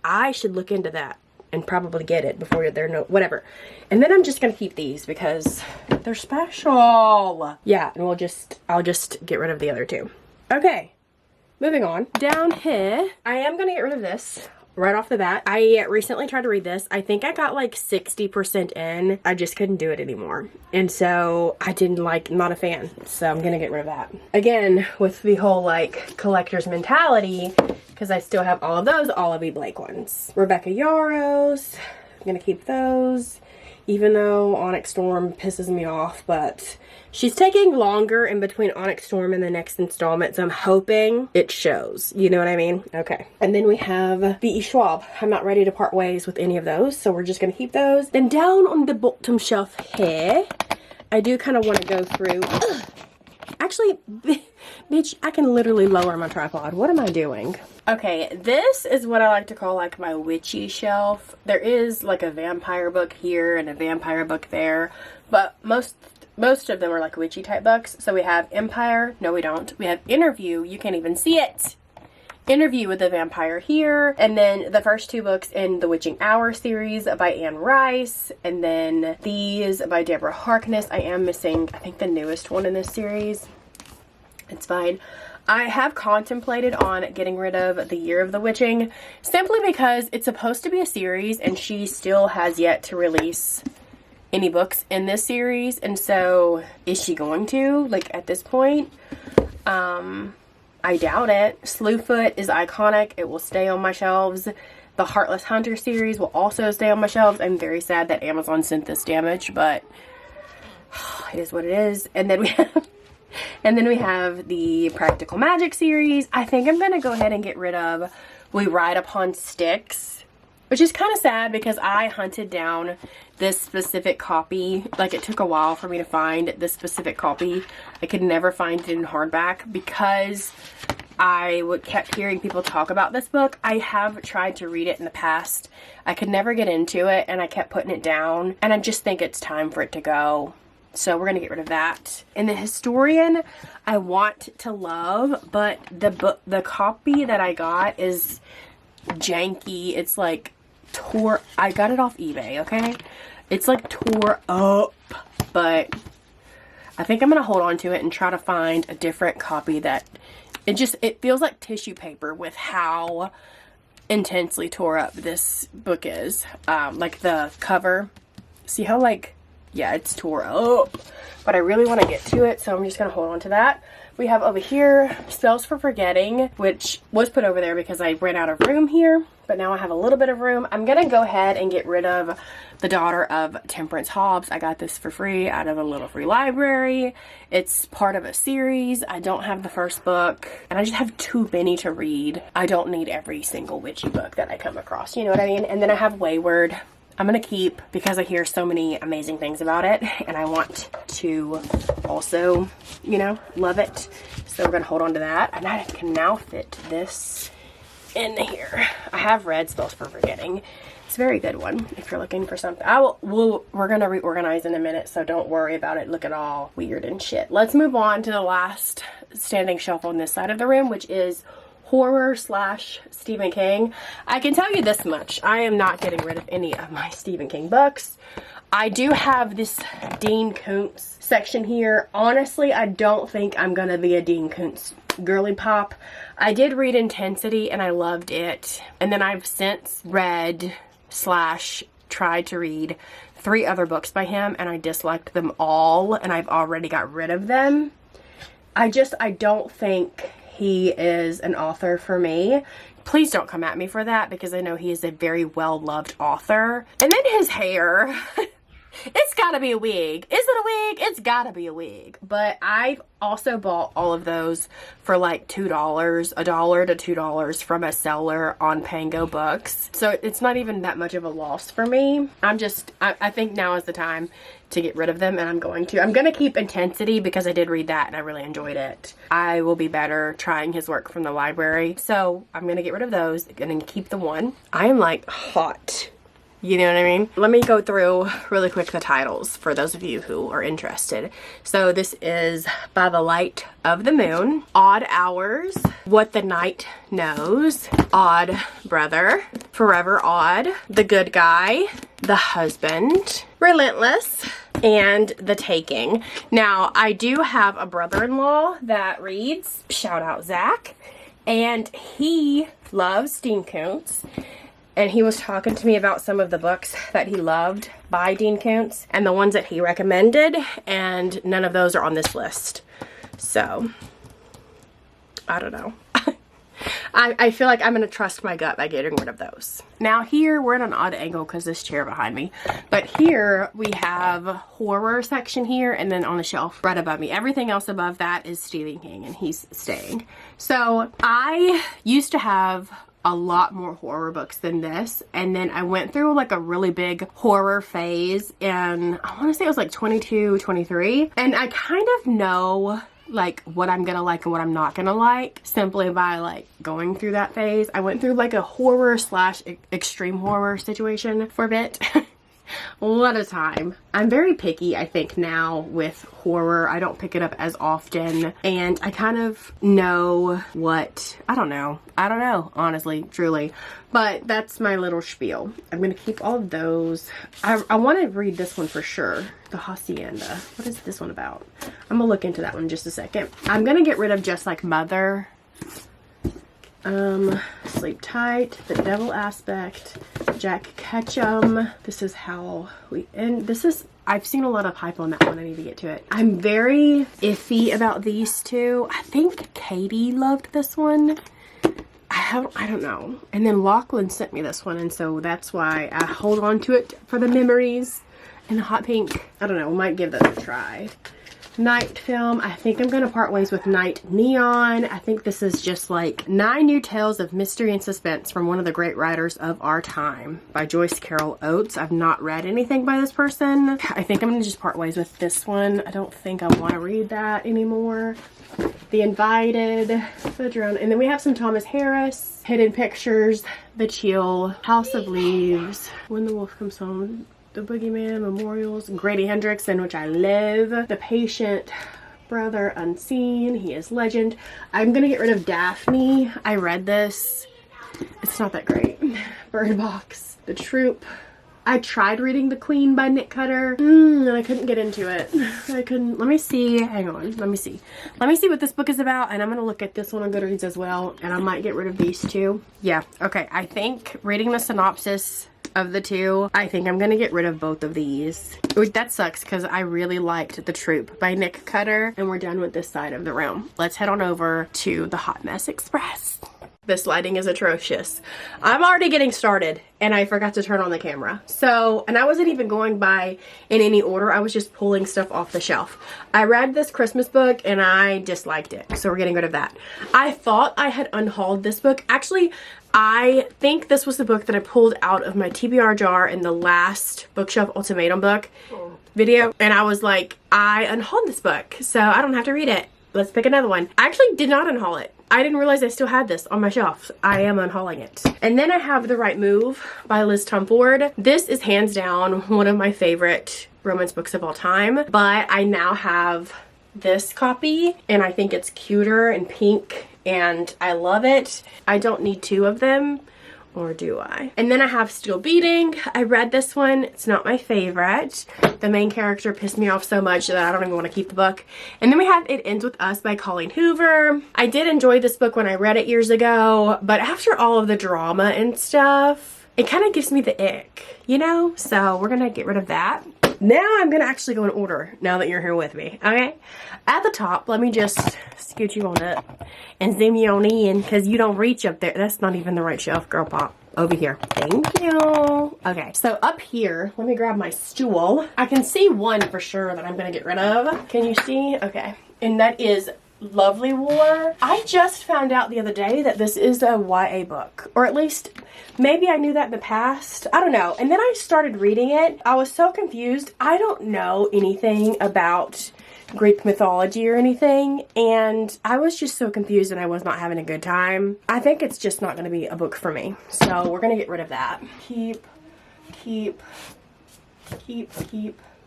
Speaker 1: I should look into that and probably get it before they're whatever. And then I'm just gonna keep these because they're special. Yeah, and I'll just get rid of the other two. Okay. Moving on. Down here, I am going to get rid of this. right off the bat, I recently tried to read this. I think I got like 60% in. I just couldn't do it anymore. And so I didn't not a fan. So I'm gonna get rid of that. Again, with the whole like collector's mentality, because I still have all of those Olivia Blake ones. Rebecca Yarros, I'm gonna keep those. Even though Onyx Storm pisses me off, but she's taking longer in between Onyx Storm and the next installment, so I'm hoping it shows. You know what I mean? Okay. And then we have B.E. Schwab. I'm not ready to part ways with any of those, so we're just going to keep those. Then down on the bottom shelf here, I do kind of want to go through... Ugh. Actually, bitch, I can literally lower my tripod. What am I doing? Okay, this is what I like to call like my witchy shelf. There is like a vampire book here and a vampire book there, but most of them are like witchy type books. So we have Empire. No, we don't. We have Interview. You can't even see it. Interview with the Vampire here. And then the first two books in the Witching Hour series by Anne Rice. And then these by Deborah Harkness. I am missing, I think, the newest one in this series. It's fine. I have contemplated on getting rid of The Year of the Witching simply because it's supposed to be a series and she still has yet to release any books in this series. And so is she going to, like, at this point? I doubt it. Slewfoot is iconic. It will stay on my shelves. The Heartless Hunter series will also stay on my shelves. I'm very sad that Amazon sent this damage, but it is what it is. And then we have the Practical Magic series. I think I'm going to go ahead and get rid of We Ride Upon Sticks, which is kind of sad because I hunted down this specific copy. Like, it took a while for me to find this specific copy. I could never find it in hardback because I kept hearing people talk about this book. I have tried to read it in the past. I could never get into it and I kept putting it down. And I just think it's time for it to go. So we're going to get rid of that. And the Historian, I want to love, but the copy that I got is janky. It's like I got it off eBay, okay? It's like tore up, but I think I'm going to hold on to it and try to find a different copy that it feels like tissue paper with how intensely tore up this book is. Like the cover, see how yeah, it's tore up, but I really want to get to it, so I'm just going to hold on to that. We have over here Spells for Forgetting, which was put over there because I ran out of room here, but now I have a little bit of room. I'm going to go ahead and get rid of The Daughter of Temperance Hobbs. I got this for free out of a little free library. It's part of a series. I don't have the first book, and I just have too many to read. I don't need every single witchy book that I come across, you know what I mean? And then I have Wayward. I'm going to keep because I hear so many amazing things about it and I want to also, you know, love it. So we're going to hold on to that. And I can now fit this in here. I have read Spells for Forgetting. It's a very good one if you're looking for something. We're going to reorganize in a minute, so don't worry about it. Look at all weird and shit. Let's move on to the last standing shelf on this side of the room, which is horror / Stephen King. I can tell you this much. I am not getting rid of any of my Stephen King books. I do have this Dean Koontz section here. Honestly, I don't think I'm going to be a Dean Koontz girly pop. I did read Intensity and I loved it. And then I've since read / tried to read 3 other books by him and I disliked them all and I've already got rid of them. I don't think he is an author for me. Please don't come at me for that because I know he is a very well-loved author. And then his hair. It's gotta be a wig. Is it a wig? It's gotta be a wig. But I've also bought all of those for like $2, $1 to $2 from a seller on Pango Books. So it's not even that much of a loss for me. I think now is the time to get rid of them and I'm going to keep Intensity because I did read that and I really enjoyed it. I will be better trying his work from the library. So I'm gonna get rid of those and keep the one. I am like hot. You know what I mean? Let me go through really quick the titles for those of you who are interested. So this is By the Light of the Moon, Odd Hours, What the Night Knows, Odd Brother, Forever Odd, The Good Guy, The Husband, Relentless, and The Taking. Now, I do have a brother-in-law that reads, shout out Zach, and he loves Dean Koontz. and he was talking to me about some of the books that he loved by Dean Koontz and the ones that he recommended, and none of those are on this list. So, I don't know. I feel like I'm going to trust my gut by getting rid of those. Now here, we're at an odd angle because this chair behind me. But here we have horror section here, and then on the shelf right above me. Everything else above that is Stephen King, and he's staying. So I used to have a lot more horror books than this, and then I went through like a really big horror phase, and I want to say it was like 22, 23. And I kind of know like what I'm gonna like and what I'm not gonna like simply by like going through that phase. I went through like a horror slash extreme horror situation for a bit. What a time. I'm very picky, I think, now with horror. I don't pick it up as often, and I kind of know what, I don't know, honestly, truly, but that's my little spiel. I'm gonna keep all of those. I want to read this one for sure, The Hacienda. What is this one about? I'm gonna look into that one in just a second. I'm gonna get rid of Just Like Mother, Sleep Tight, The Devil Aspect, Jack Ketchum, This Is How We End. This is, I've seen a lot of hype on that one. I need to get to it. I'm very iffy about these two. I think Katie loved this one. I don't know. And then Lachlan sent me this one, and so that's why I hold on to it for the memories. And the hot pink, I don't know, we might give that a try. Night Film, I think I'm going to part ways with Night Neon. I think this is just like 9 New Tales of Mystery and Suspense from one of the great writers of our time by Joyce Carol Oates. I've not read anything by this person. I think I'm going to just part ways with this one. I don't think I want to read that anymore. The Invited, The Drown, and then we have some Thomas Harris, Hidden Pictures, The Chill, House of Leaves, When the Wolf Comes Home, The Boogeyman, Memorials, Grady Hendrickson, which I love, The Patient, Brother Unseen, He Is Legend. I'm gonna get rid of Daphne. I read this. It's not that great. Bird Box, The Troop. I tried reading The Queen by Nick Cutter, and I couldn't get into it. I couldn't. Let me see. Hang on. Let me see. Let me see what this book is about, and I'm gonna look at this one on Goodreads as well, and I might get rid of these two. Yeah, okay. I think reading the synopsis of the two, I think I'm gonna get rid of both of these. That sucks because I really liked The Troop by Nick Cutter, and we're done with this side of the room. Let's head on over to the Hot Mess Express. This lighting is atrocious. I'm already getting started and I forgot to turn on the camera. So, and I wasn't even going by in any order. I was just pulling stuff off the shelf. I read this Christmas book and I disliked it. So we're getting rid of that. I thought I had unhauled this book. Actually, I think this was the book that I pulled out of my TBR jar in the last Bookshelf Ultimatum book video. And I was like, I unhauled this book, so I don't have to read it. Let's pick another one. I actually did not unhaul it. I didn't realize I still had this on my shelf. I am unhauling it. And then I have The Right Move by Liz Tumford. This is hands down one of my favorite romance books of all time, but I now have this copy and I think it's cuter and pink and I love it. I don't need two of them. Or do I? And then I have Still Beating. I read this one. It's not my favorite. The main character pissed me off so much that I don't even want to keep the book. And then we have It Ends With Us by Colleen Hoover. I did enjoy this book when I read it years ago, but after all of the drama and stuff, it kind of gives me the ick, you know? So we're gonna get rid of that. Now I'm gonna actually go in order now that you're here with me, okay? At the top, let me just scoot you on up and zoom you on in because you don't reach up there. That's not even the right shelf, girl pop. Over here. Thank you. Okay, so up here, let me grab my stool. I can see one for sure that I'm gonna get rid of. Can you see? Okay, and that is Lovely War. I just found out the other day that this is a YA book, or at least maybe I knew that in the past. I don't know. And then I started reading it. I was so confused. I don't know anything about Greek mythology or anything, and I was just so confused and I was not having a good time. I think it's just not going to be a book for me. So we're going to get rid of that. Keep.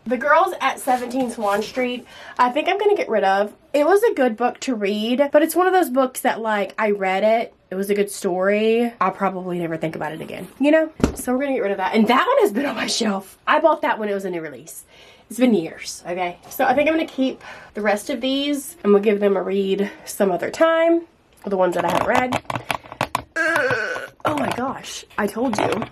Speaker 1: The Girls at 17 Swan Street, I think I'm going to get rid of. It was a good book to read, but it's one of those books that, like, I read it. It was a good story. I'll probably never think about it again, you know? So we're going to get rid of that. And that one has been on my shelf. I bought that when it was a new release. It's been years, okay? So I think I'm going to keep the rest of these and we'll give them a read some other time. The ones that I haven't read. Oh my gosh, I told you.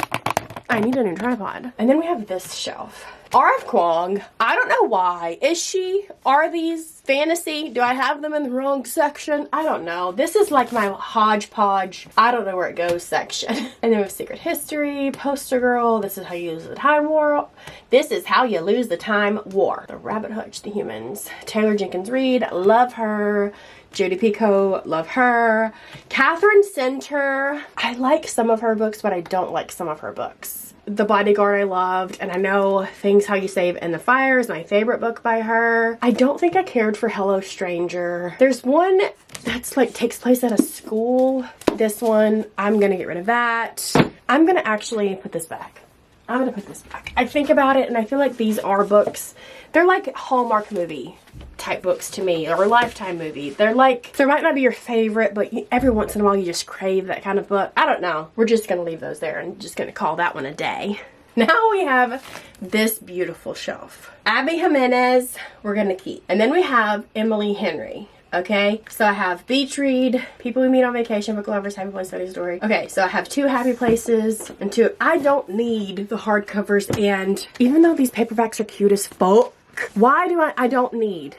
Speaker 1: I need a new tripod. And then we have this shelf. R.F. Kuang, I don't know why. Is she? Are these fantasy? Do I have them in the wrong section? I don't know. This is like my hodgepodge, I don't know where it goes section. And then we have Secret History, Poster Girl, This Is How You Lose the Time War. This Is How You Lose the Time War. The Rabbit Hutch, The Humans. Taylor Jenkins Reid, love her. Judy Picoult, love her. Catherine Center, I like some of her books, but I don't like some of her books. The Bodyguard I loved, and I know Things How You Save in the Fire is my favorite book by her. I don't think I cared for Hello Stranger. There's one that's like takes place at a school. This one, I'm gonna get rid of that. I'm gonna actually put this back. I'm gonna put this back. I think about it and I feel like these are books. They're like Hallmark movie type books to me, or Lifetime movie. They're like, there might not be your favorite, but every once in a while you just crave that kind of book. I don't know. We're just gonna leave those there and just gonna call that one a day. Now we have this beautiful shelf. Abby Jimenez, we're gonna keep. And then we have Emily Henry. Okay, so I have Beach Read, People We Meet on Vacation, Book Lovers, Happy Place Study Story. Okay, so I have 2 Happy Places and 2. I don't need the hardcovers, and even though these paperbacks are cute as fuck, why do I don't need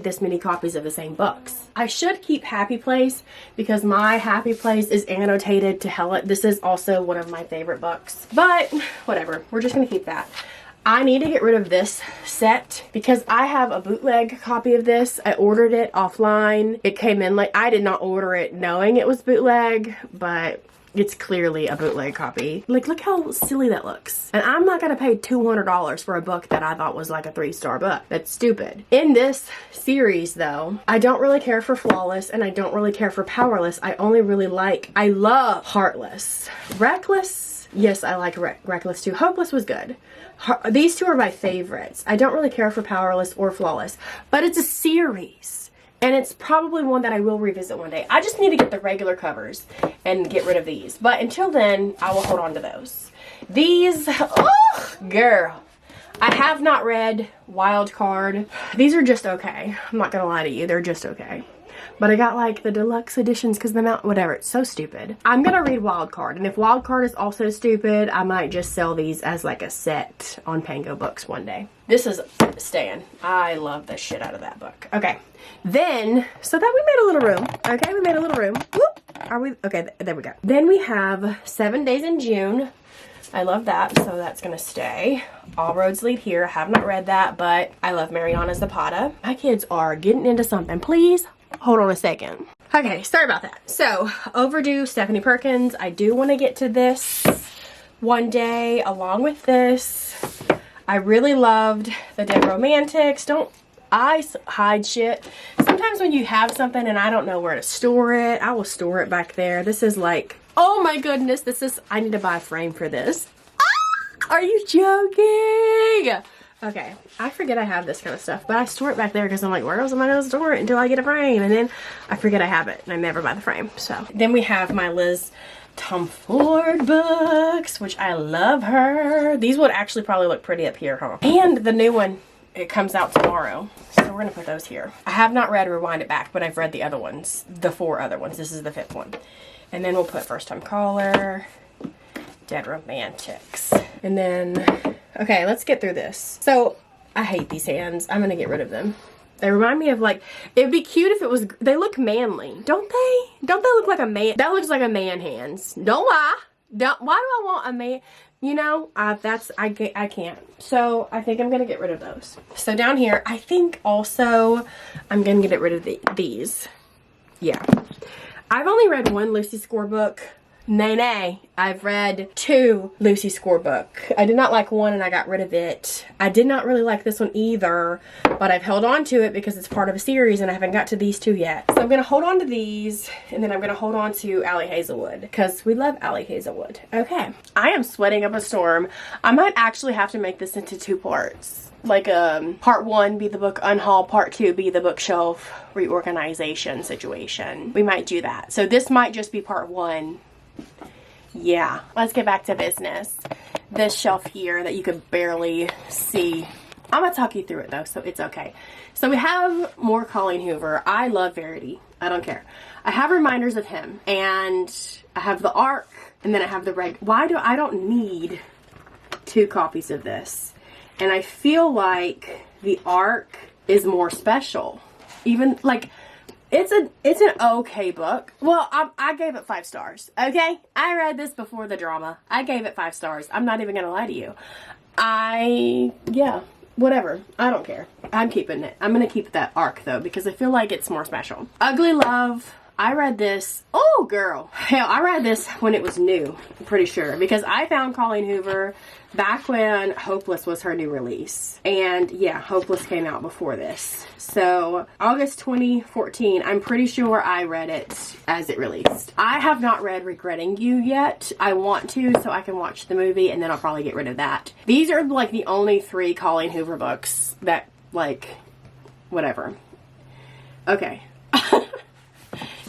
Speaker 1: this many copies of the same books. I should keep Happy Place because my Happy Place is annotated to hell. This is also one of my favorite books, but whatever, we're just gonna keep that. I need to get rid of this set because I have a bootleg copy of this. I ordered it offline. It came in like, I did not order it knowing it was bootleg, but it's clearly a bootleg copy. Like, look how silly that looks. And I'm not gonna pay $200 for a book that I thought was like a 3-star book. That's stupid. In this series though, I don't really care for Flawless and I don't really care for Powerless. I love Heartless. Reckless, yes, I like Reckless too. Hopeless was good. These 2 are my favorites. I don't really care for Powerless or Flawless, but it's a series. And it's probably one that I will revisit one day. I just need to get the regular covers and get rid of these. But until then, I will hold on to those. These, oh, girl. I have not read Wild Card. These are just okay. I'm not gonna lie to you, they're just okay. But I got like the deluxe editions because they're not, whatever, it's so stupid. I'm gonna read Wild Card, and if Wild Card is also stupid, I might just sell these as like a set on Pango Books one day. This is staying. I love the shit out of that book. Okay, then, so that we made a little room. Okay, we made a little room. Whoop. Are we, okay, there we go. Then we have 7 Days in June. I love that, so that's gonna stay. All Roads Lead Here. I have not read that, but I love Mariana Zapata. My kids are getting into something. Please hold on a second. Okay, sorry about that. So, Overdue, Stephanie Perkins. I do want to get to this one day along with this. I really loved The Dead Romantics. Don't I hide shit. Sometimes when you have something and I don't know where to store it, I will store it back there. This is like, oh my goodness, this is, I need to buy a frame for this. Ah, are you joking? Okay, I forget I have this kind of stuff, but I store it back there because I'm like, where else am I going to store it until I get a frame? And then I forget I have it and I never buy the frame. So then we have my Liz Tom Ford books, which I love her. These would actually probably look pretty up here, huh? And the new one, it comes out tomorrow. So we're going to put those here. I have not read Rewind It Back, but I've read the other ones, the 4 other ones. This is the 5th one. And then we'll put First Time Caller, Dead Romantics. And then, okay, let's get through this. So, I hate these hands. I'm going to get rid of them. They remind me of like, it'd be cute if it was, they look manly, don't they? Don't they look like a man? That looks like a man hands. Don't lie. Why do I want a man? You know, I can't. So, I think I'm going to get rid of those. So, down here, I think also I'm going to get rid of these. Yeah. I've only read 1 Lucy Score book. Nay, I've read 2 Lucy Score book. I did not like 1 and I got rid of it. I did not really like this one either, but I've held on to it because it's part of a series and I haven't got to these 2 yet. So I'm going to hold on to these and then I'm going to hold on to Allie Hazelwood because we love Allie Hazelwood. Okay, I am sweating up a storm. I might actually have to make this into 2 parts. Like part 1 be the book Unhaul, part 2 be the bookshelf reorganization situation. We might do that. So this might just be part 1. Yeah, let's get back to business. This shelf here that you could barely see I'm gonna talk you through it though, so it's okay. So we have more Colleen Hoover. I love Verity. I don't care. I have reminders of him, and I have the ARC, and then I have the reg. I don't need 2 copies of this. And I feel like the ARC is more special. Even like it's an okay book. Well, I gave it 5 stars. Okay, I read this before the drama. I gave it 5 stars. I'm not even gonna lie to you. Yeah, whatever. I don't care. I'm keeping it. I'm gonna keep that ARC though because I feel like it's more special. Ugly Love. I read this, oh girl, hell, I read this when it was new, I'm pretty sure, because I found Colleen Hoover back when Hopeless was her new release. And yeah, Hopeless came out before this. So August 2014, I'm pretty sure I read it as it released. I have not read Regretting You yet. I want to so I can watch the movie and then I'll probably get rid of that. These are like the only 3 Colleen Hoover books that like, whatever. Okay.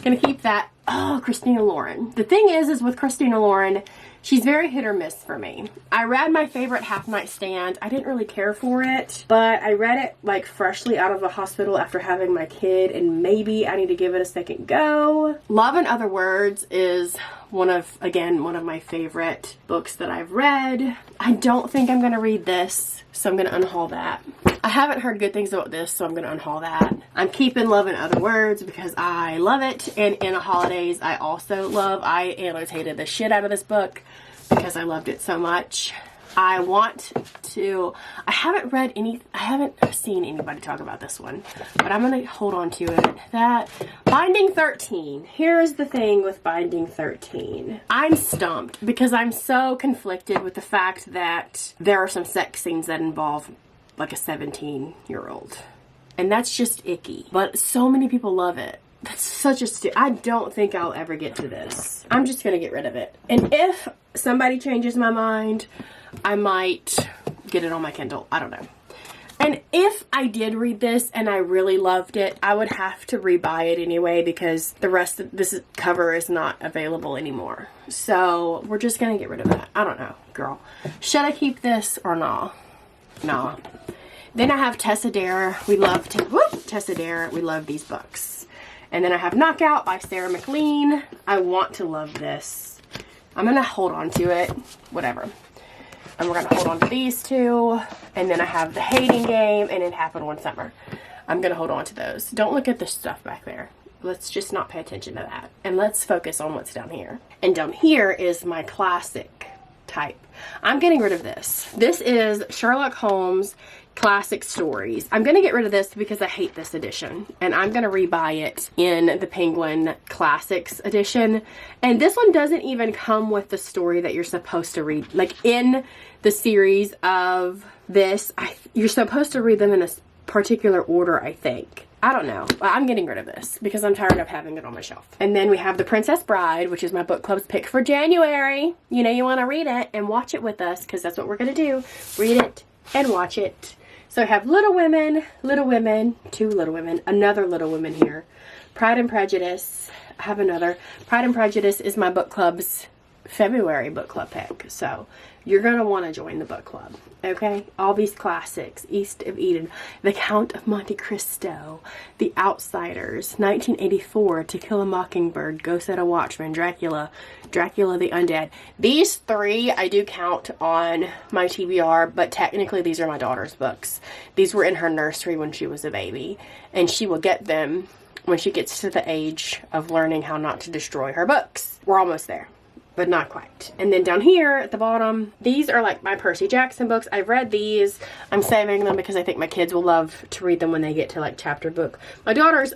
Speaker 1: Gonna keep that. Oh, Christina Lauren. The thing is with Christina Lauren, she's very hit or miss for me. I read my favorite Half Night Stand. I didn't really care for it, but I read it like freshly out of the hospital after having my kid, and maybe I need to give it a second go. Love in Other Words is one of my favorite books that I've read. I don't think I'm gonna read this, so I'm gonna unhaul that. I haven't heard good things about this, so I'm gonna unhaul that. I'm keeping Love in Other Words because I love it, and In a Holidays I also love. I annotated the shit out of this book because I loved it so much. I haven't seen anybody talk about this one, but I'm gonna hold on to it. That Binding 13. Here's the thing with Binding 13. I'm stumped because I'm so conflicted with the fact that there are some sex scenes that involve like a 17-year-old. And that's just icky. But so many people love it. That's such a I don't think I'll ever get to this. I'm just gonna get rid of it. And if somebody changes my mind, I might get it on my Kindle. I don't know. And if I did read this and I really loved it, I would have to rebuy it anyway because the rest of this cover is not available anymore. So we're just gonna get rid of that. I don't know, girl. Should I keep this or not? Nah. Then I have Tessa Dare. We love Tessa Dare. We love these books. And then I have Knockout by Sarah McLean. I want to love this. I'm going to hold on to it. Whatever. And we're going to hold on to these 2. And then I have The Hating Game and It Happened One Summer. I'm going to hold on to those. Don't look at the stuff back there. Let's just not pay attention to that. And let's focus on what's down here. And down here is my classic type. I'm getting rid of this. This is Sherlock Holmes Classic Stories. I'm going to get rid of this because I hate this edition, and I'm going to rebuy it in the Penguin Classics edition. And this one doesn't even come with the story that you're supposed to read. Like in the series of this, you're supposed to read them in a particular order, I think. I don't know. I'm getting rid of this because I'm tired of having it on my shelf. And then we have The Princess Bride, which is my book club's pick for January. You know you want to read it and watch it with us because that's what we're going to do. Read it and watch it. So I have Little Women, 2 Little Women, another Little Women here. Pride and Prejudice. I have another. Pride and Prejudice is my book club's February book club pick. So you're going to want to join the book club. Okay? All these classics. East of Eden. The Count of Monte Cristo. The Outsiders. 1984. To Kill a Mockingbird. Ghost at a Watchman. Dracula. Dracula the Undead. These 3 I do count on my TBR, but technically these are my daughter's books. These were in her nursery when she was a baby, and she will get them when she gets to the age of learning how not to destroy her books. We're almost there, but not quite. And then down here at the bottom, these are like my Percy Jackson books. I've read these. I'm saving them because I think my kids will love to read them when they get to like chapter book. My daughter's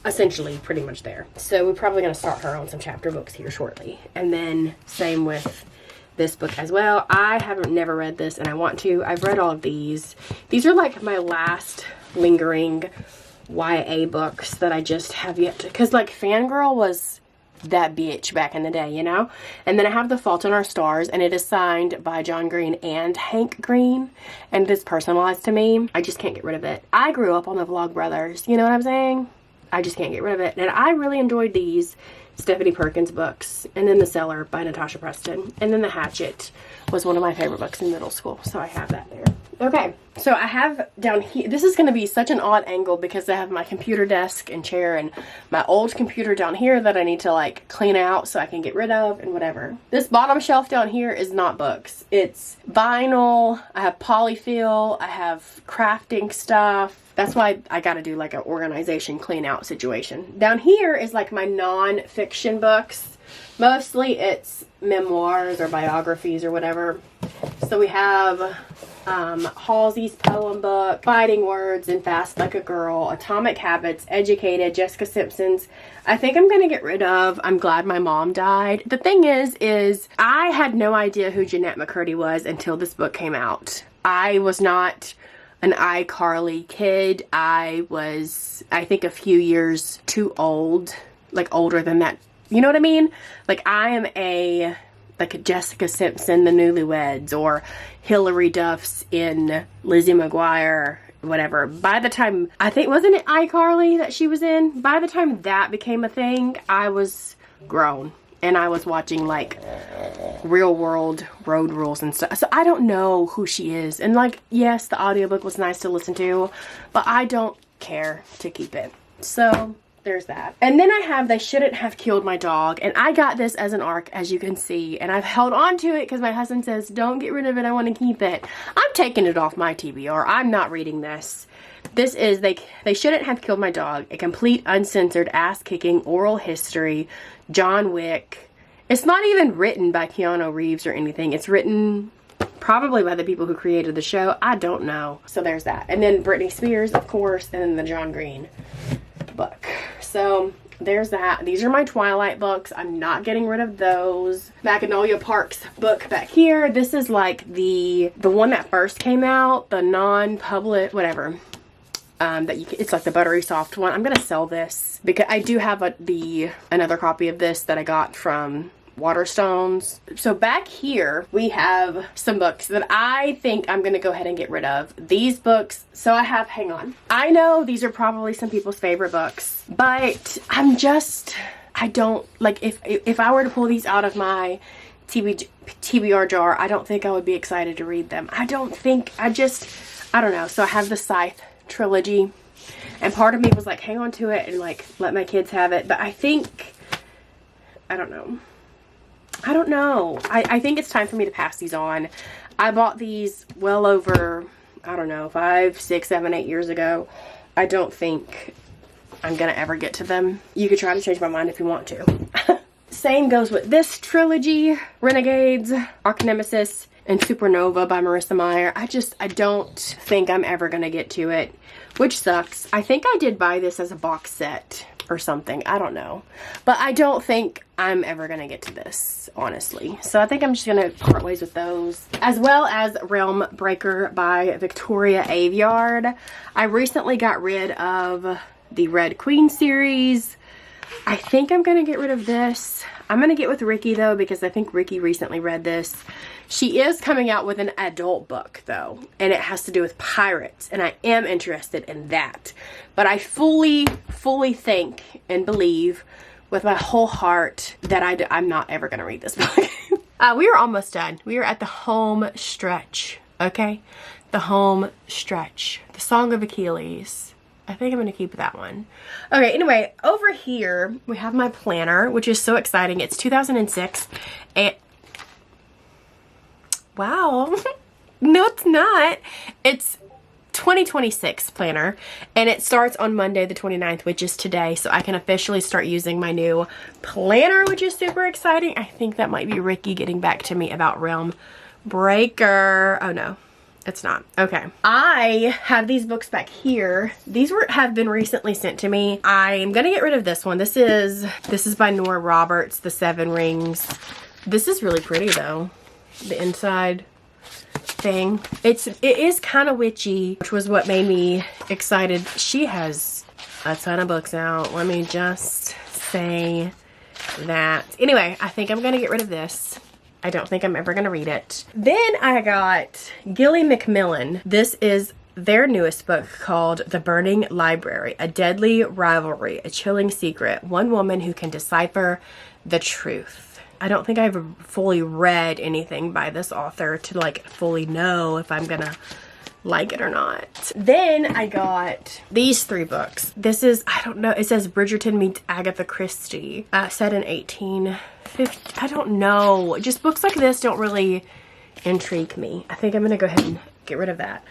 Speaker 1: essentially pretty much there. So we're probably going to start her on some chapter books here shortly. And then same with this book as well. I haven't never read this and I want to. I've read all of these. These are like my last lingering YA books that I just have yet to, because like Fangirl was that bitch back in the day, you know? And then I have The Fault in Our Stars, and it is signed by John Green and Hank Green, and it's personalized to me. I just can't get rid of it. I grew up on the Vlogbrothers, you know what I'm saying? I just can't get rid of it. And I really enjoyed these Stephanie Perkins books. And then The Cellar by Natasha Preston. And then The Hatchet was one of my favorite books in middle school. So I have that there. Okay, so I have down here, this is going to be such an odd angle because I have my computer desk and chair and my old computer down here that I need to like clean out so I can get rid of and whatever. This bottom shelf down here is not books. It's vinyl, I have polyfill, I have crafting stuff. That's why I got to do like an organization clean out situation. Down here is like my non-fiction books. Mostly it's memoirs or biographies or whatever. So we have Halsey's poem book, Fighting Words and Fast Like a Girl, Atomic Habits, Educated, Jessica Simpson's. I think I'm gonna get rid of I'm Glad My Mom Died. The thing is I had no idea who Jeanette McCurdy was until this book came out. I was not an iCarly kid. I was, I think, a few years too old, like older than that. You know what I mean? Like I am like a Jessica Simpson, The Newlyweds, or Hilary Duff's in Lizzie McGuire, whatever. By the time, I think, wasn't it iCarly that she was in? By the time that became a thing, I was grown. And I was watching like Real World Road Rules and stuff. So I don't know who she is. And like, yes, the audiobook was nice to listen to, but I don't care to keep it. So there's that. And then I have They Shouldn't Have Killed My Dog. And I got this as an ARC, as you can see. And I've held on to it because my husband says, don't get rid of it. I want to keep it. I'm taking it off my TBR. I'm not reading this. This is They Shouldn't Have Killed My Dog. A complete, uncensored, ass-kicking oral history. John Wick. It's not even written by Keanu Reeves or anything. It's written probably by the people who created the show. I don't know. So there's that. And then Britney Spears, of course, and then the John Green book. So there's that. These are my Twilight books. I'm not getting rid of those. Magnolia Park's book back here. This is like the one that first came out, the non-public, whatever. That you can, it's like the buttery soft one. I'm gonna sell this because I do have another copy of this that I got from Waterstones. So back here we have some books that I think I'm gonna go ahead and get rid of. These books, so I have, hang on. I know these are probably some people's favorite books, but I don't, like, if I were to pull these out of my TBR jar, I don't think I would be excited to read them. I don't know. So I have the Scythe trilogy, and part of me was like, hang on to it and like let my kids have it, but I think, I don't know. I think it's time for me to pass these on. I bought these well over, I don't know, 5, 6, 7, 8 years ago. I don't think I'm gonna ever get to them. You could try to change my mind if you want to. Same goes with this trilogy, Renegades, Arch Nemesis, and Supernova by Marissa Meyer. I don't think I'm ever gonna get to it, which sucks. I think I did buy this as a box set or something. I don't know. But I don't think I'm ever gonna get to this, honestly. So I think I'm just gonna part ways with those. As well as Realm Breaker by Victoria Aveyard. I recently got rid of the Red Queen series. I think I'm gonna get rid of this. I'm gonna get with Ricky though, because I think Ricky recently read this. She is coming out with an adult book though, and it has to do with pirates, and I am interested in that. But I fully think and believe with my whole heart that I'm not ever gonna read this book. We are almost done. We are at the home stretch, okay? The home stretch. The Song of Achilles. I think I'm going to keep that one. Okay, anyway, over here we have my planner, which is so exciting. It's 2006. And wow. No, it's not. It's 2026 planner, and it starts on Monday the 29th, which is today, so I can officially start using my new planner, which is super exciting. I think that might be Ricky getting back to me about Realm Breaker. Oh no. It's not. Okay. I have these books back here. These have been recently sent to me. I'm gonna get rid of this one. This is by Nora Roberts, The Seven Rings. This is really pretty though. The inside thing. It is kind of witchy, which was what made me excited. She has a ton of books out. Let me just say that. Anyway, I think I'm gonna get rid of this. I don't think I'm ever going to read it. Then I got Gilly Macmillan. This is their newest book called The Burning Library, A Deadly Rivalry, A Chilling Secret, One Woman Who Can Decipher the Truth. I don't think I've fully read anything by this author to like fully know if I'm going to like it or not. Then I got these 3 books. This is, I don't know, it says Bridgerton meets Agatha Christie, set in 1850. I don't know. Just books like this don't really intrigue me. I think I'm gonna go ahead and get rid of that.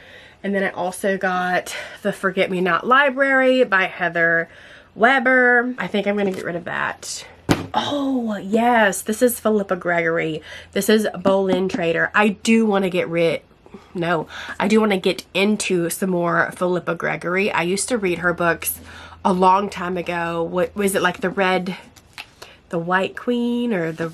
Speaker 1: And then I also got the Forget Me Not Library by Heather Weber. I think I'm gonna get rid of that. Oh, yes, this is Philippa Gregory. This is Boleyn Trader. I do want to get into some more Philippa Gregory. I used to read her books a long time ago. What was it, like the White Queen, or the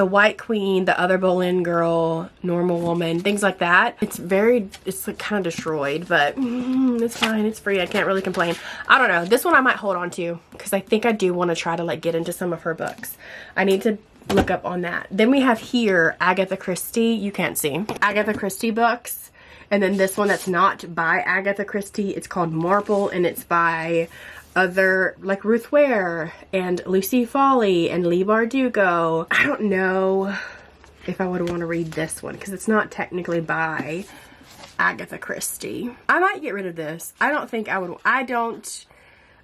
Speaker 1: White Queen, the Other Boleyn Girl, Normal Woman, things like that. It's like kind of destroyed, but it's fine. It's free. I can't really complain. I don't know. This one I might hold on to because I think I do want to try to like get into some of her books. I need to look up on that. Then we have here Agatha Christie. You can't see. Agatha Christie books. And then this one that's not by Agatha Christie. It's called Marple, and it's by other, like Ruth Ware and Lucy Foley and Leigh Bardugo. I don't know if I would want to read this one because it's not technically by Agatha Christie. I might get rid of this. I don't think I would.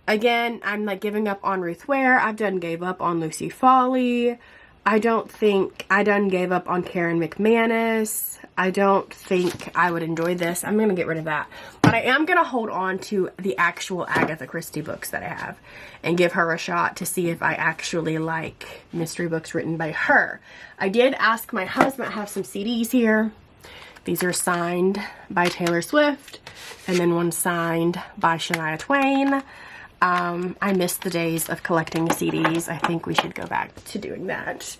Speaker 1: Again, I'm like giving up on Ruth Ware. I've done gave up on Lucy Foley. I don't think I done gave up on Karen McManus. I don't think I would enjoy this. I'm going to get rid of that. But I am going to hold on to the actual Agatha Christie books that I have and give her a shot to see if I actually like mystery books written by her. I did ask my husband. I have some CDs here. These are signed by Taylor Swift, and then one signed by Shania Twain. I miss the days of collecting CDs. I think we should go back to doing that.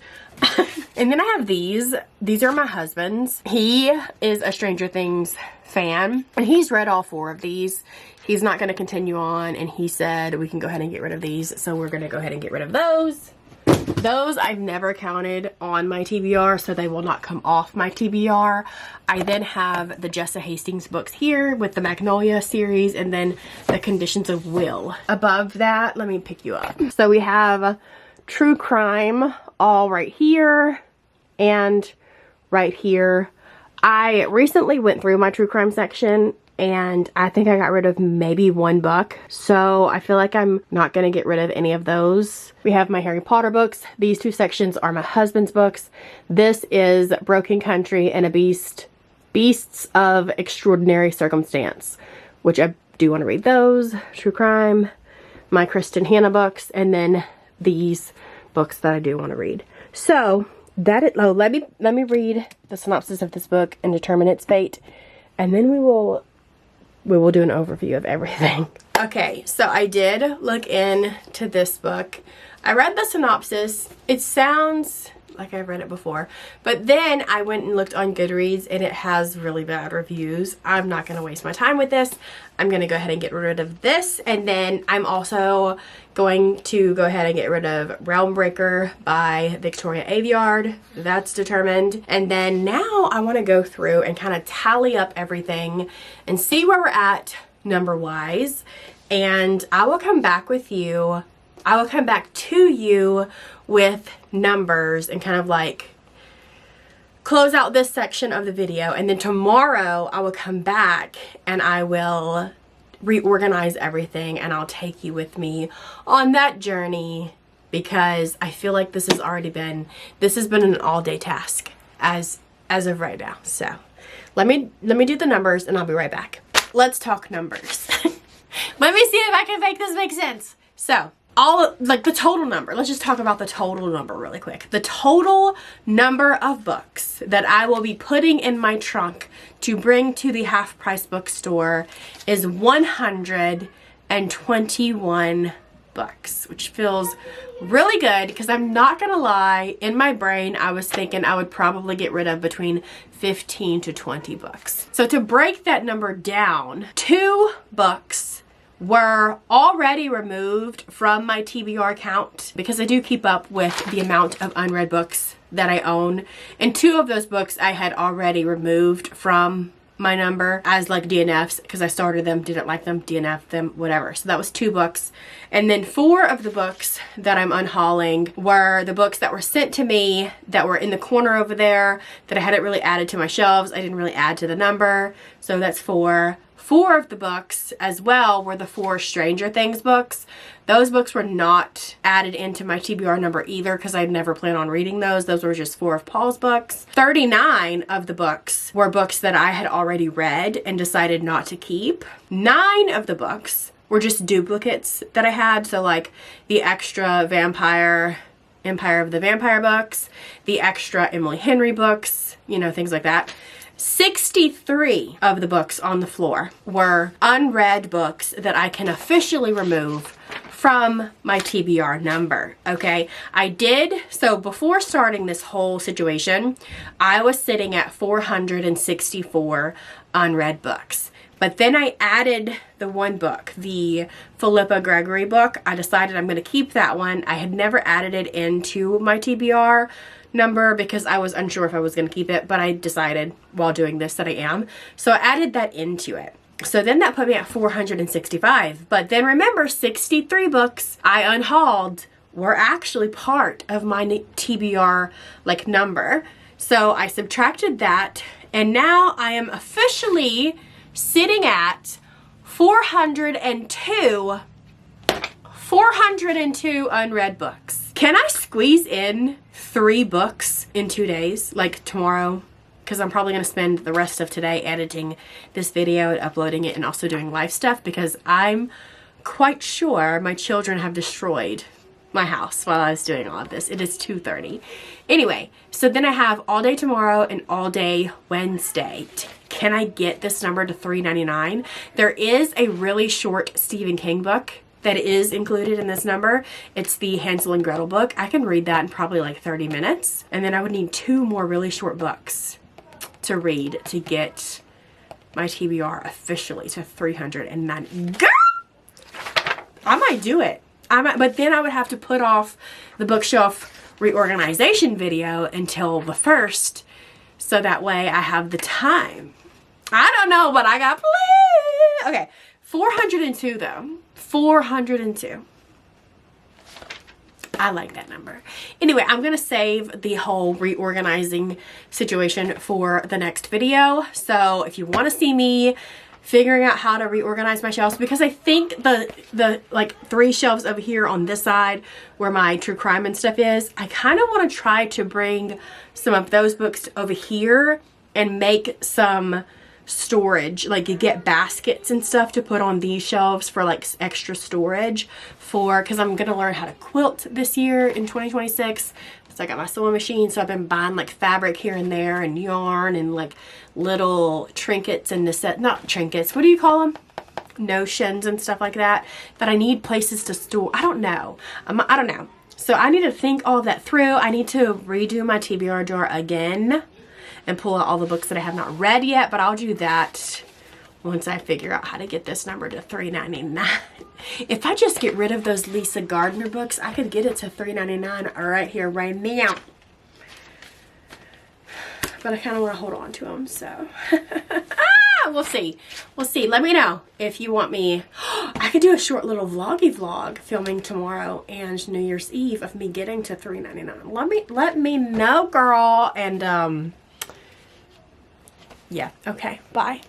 Speaker 1: And then I have these. These are my husband's. He is a Stranger Things fan, and he's read all 4 of these. He's not going to continue on, and he said we can go ahead and get rid of these, so we're going to go ahead and get rid of those. Those I've never counted on my TBR, so they will not come off my TBR. I then have the Jessa Hastings books here with the Magnolia series, and then the Conditions of Will. Above that, let me pick you up. So we have True Crime all right here and right here. I recently went through my True Crime section, and I think I got rid of maybe 1 book. So I feel like I'm not going to get rid of any of those. We have my Harry Potter books. These 2 sections are my husband's books. This is Broken Country and Beasts of Extraordinary Circumstance, which I do want to read those. True Crime, my Kristen Hanna books, and then these books that I do want to read. So that is, let me read the synopsis of this book and determine its fate, and then we will do an overview of everything. Okay, so I did look into this book. I read the synopsis. It sounds like I've read it before, but then I went and looked on Goodreads, and it has really bad reviews. I'm not going to waste my time with this. I'm going to go ahead and get rid of this, and then I'm also going to go ahead and get rid of Realmbreaker by Victoria Aveyard. That's determined. And then now I want to go through and kind of tally up everything and see where we're at number-wise, and I will come back with you. I will come back to you with numbers and kind of like close out this section of the video, and then tomorrow I will come back and I will reorganize everything, and I'll take you with me on that journey, because I feel like this has been an all-day task as of right now. So let me do the numbers, and I'll be right back. Let's talk numbers. Let me see if I can make this make sense. So the total number, let's just talk about the total number really quick. The total number of books that I will be putting in my trunk to bring to the Half Price bookstore is 121 books, which feels really good, because I'm not gonna lie, in my brain I was thinking I would probably get rid of between 15 to 20 books. So to break that number down, 2 books were already removed from my TBR count, because I do keep up with the amount of unread books that I own, and 2 of those books I had already removed from my number as like DNFs because I started them, didn't like them, DNF them, whatever. So that was 2 books. And then 4 of the books that I'm unhauling were the books that were sent to me that were in the corner over there that I hadn't really added to my shelves. I didn't really add to the number. So that's 4. 4 of the books as well were the 4 Stranger Things books. Those books were not added into my TBR number either because I'd never planned on reading those. Those were just 4 of Paul's books. 39 of the books were books that I had already read and decided not to keep. 9 of the books were just duplicates that I had. So like the extra Empire of the Vampire books, the extra Emily Henry books, you know, things like that. 63 of the books on the floor were unread books that I can officially remove from my TBR number, okay? So before starting this whole situation, I was sitting at 464 unread books. But then I added the one book, the Philippa Gregory book. I decided I'm going to keep that one. I had never added it into my TBR number because I was unsure if I was going to keep it, but I decided while doing this that I am. So I added that into it. So then that put me at 465. But then remember, 63 books I unhauled were actually part of my TBR like number. So I subtracted that, and now I am officially sitting at 402 unread books. Can I squeeze in 3 books in 2 days, like tomorrow? Because I'm probably going to spend the rest of today editing this video and uploading it and also doing live stuff because I'm quite sure my children have destroyed my house while I was doing all of this. It is 2:30. Anyway, so then I have all day tomorrow and all day Wednesday. Can I get this number to $3.99? There is a really short Stephen King book that is included in this number. It's the Hansel and Gretel book. I can read that in probably like 30 minutes. And then I would need 2 more really short books to read to get my TBR officially to 390. Girl! I might do it. But then I would have to put off the bookshelf reorganization video until the 1st, so that way I have the time. I don't know, but I got plans. Okay, 402 though. 402. I like that number. Anyway, I'm going to save the whole reorganizing situation for the next video. So if you want to see me figuring out how to reorganize my shelves, because I think the like 3 shelves over here on this side where my true crime and stuff is, I kind of want to try to bring some of those books over here and make some storage, like you get baskets and stuff to put on these shelves for like extra storage because I'm gonna learn how to quilt this year in 2026. So I got my sewing machine, so I've been buying like fabric here and there and yarn and like little trinkets and not trinkets, what do you call them? Notions and stuff like that I need places to store. I don't know. So I need to think all of that through. I need to redo my TBR drawer again and pull out all the books that I have not read yet, but I'll do that once I figure out how to get this number to $3.99. If I just get rid of those Lisa Gardner books, I could get it to $3.99 right here, right now. But I kind of want to hold on to them, so. We'll see. We'll see. Let me know if you want me. I could do a short little vloggy vlog filming tomorrow and New Year's Eve of me getting to $3.99. Let me know, girl. And, yeah. Okay. Bye.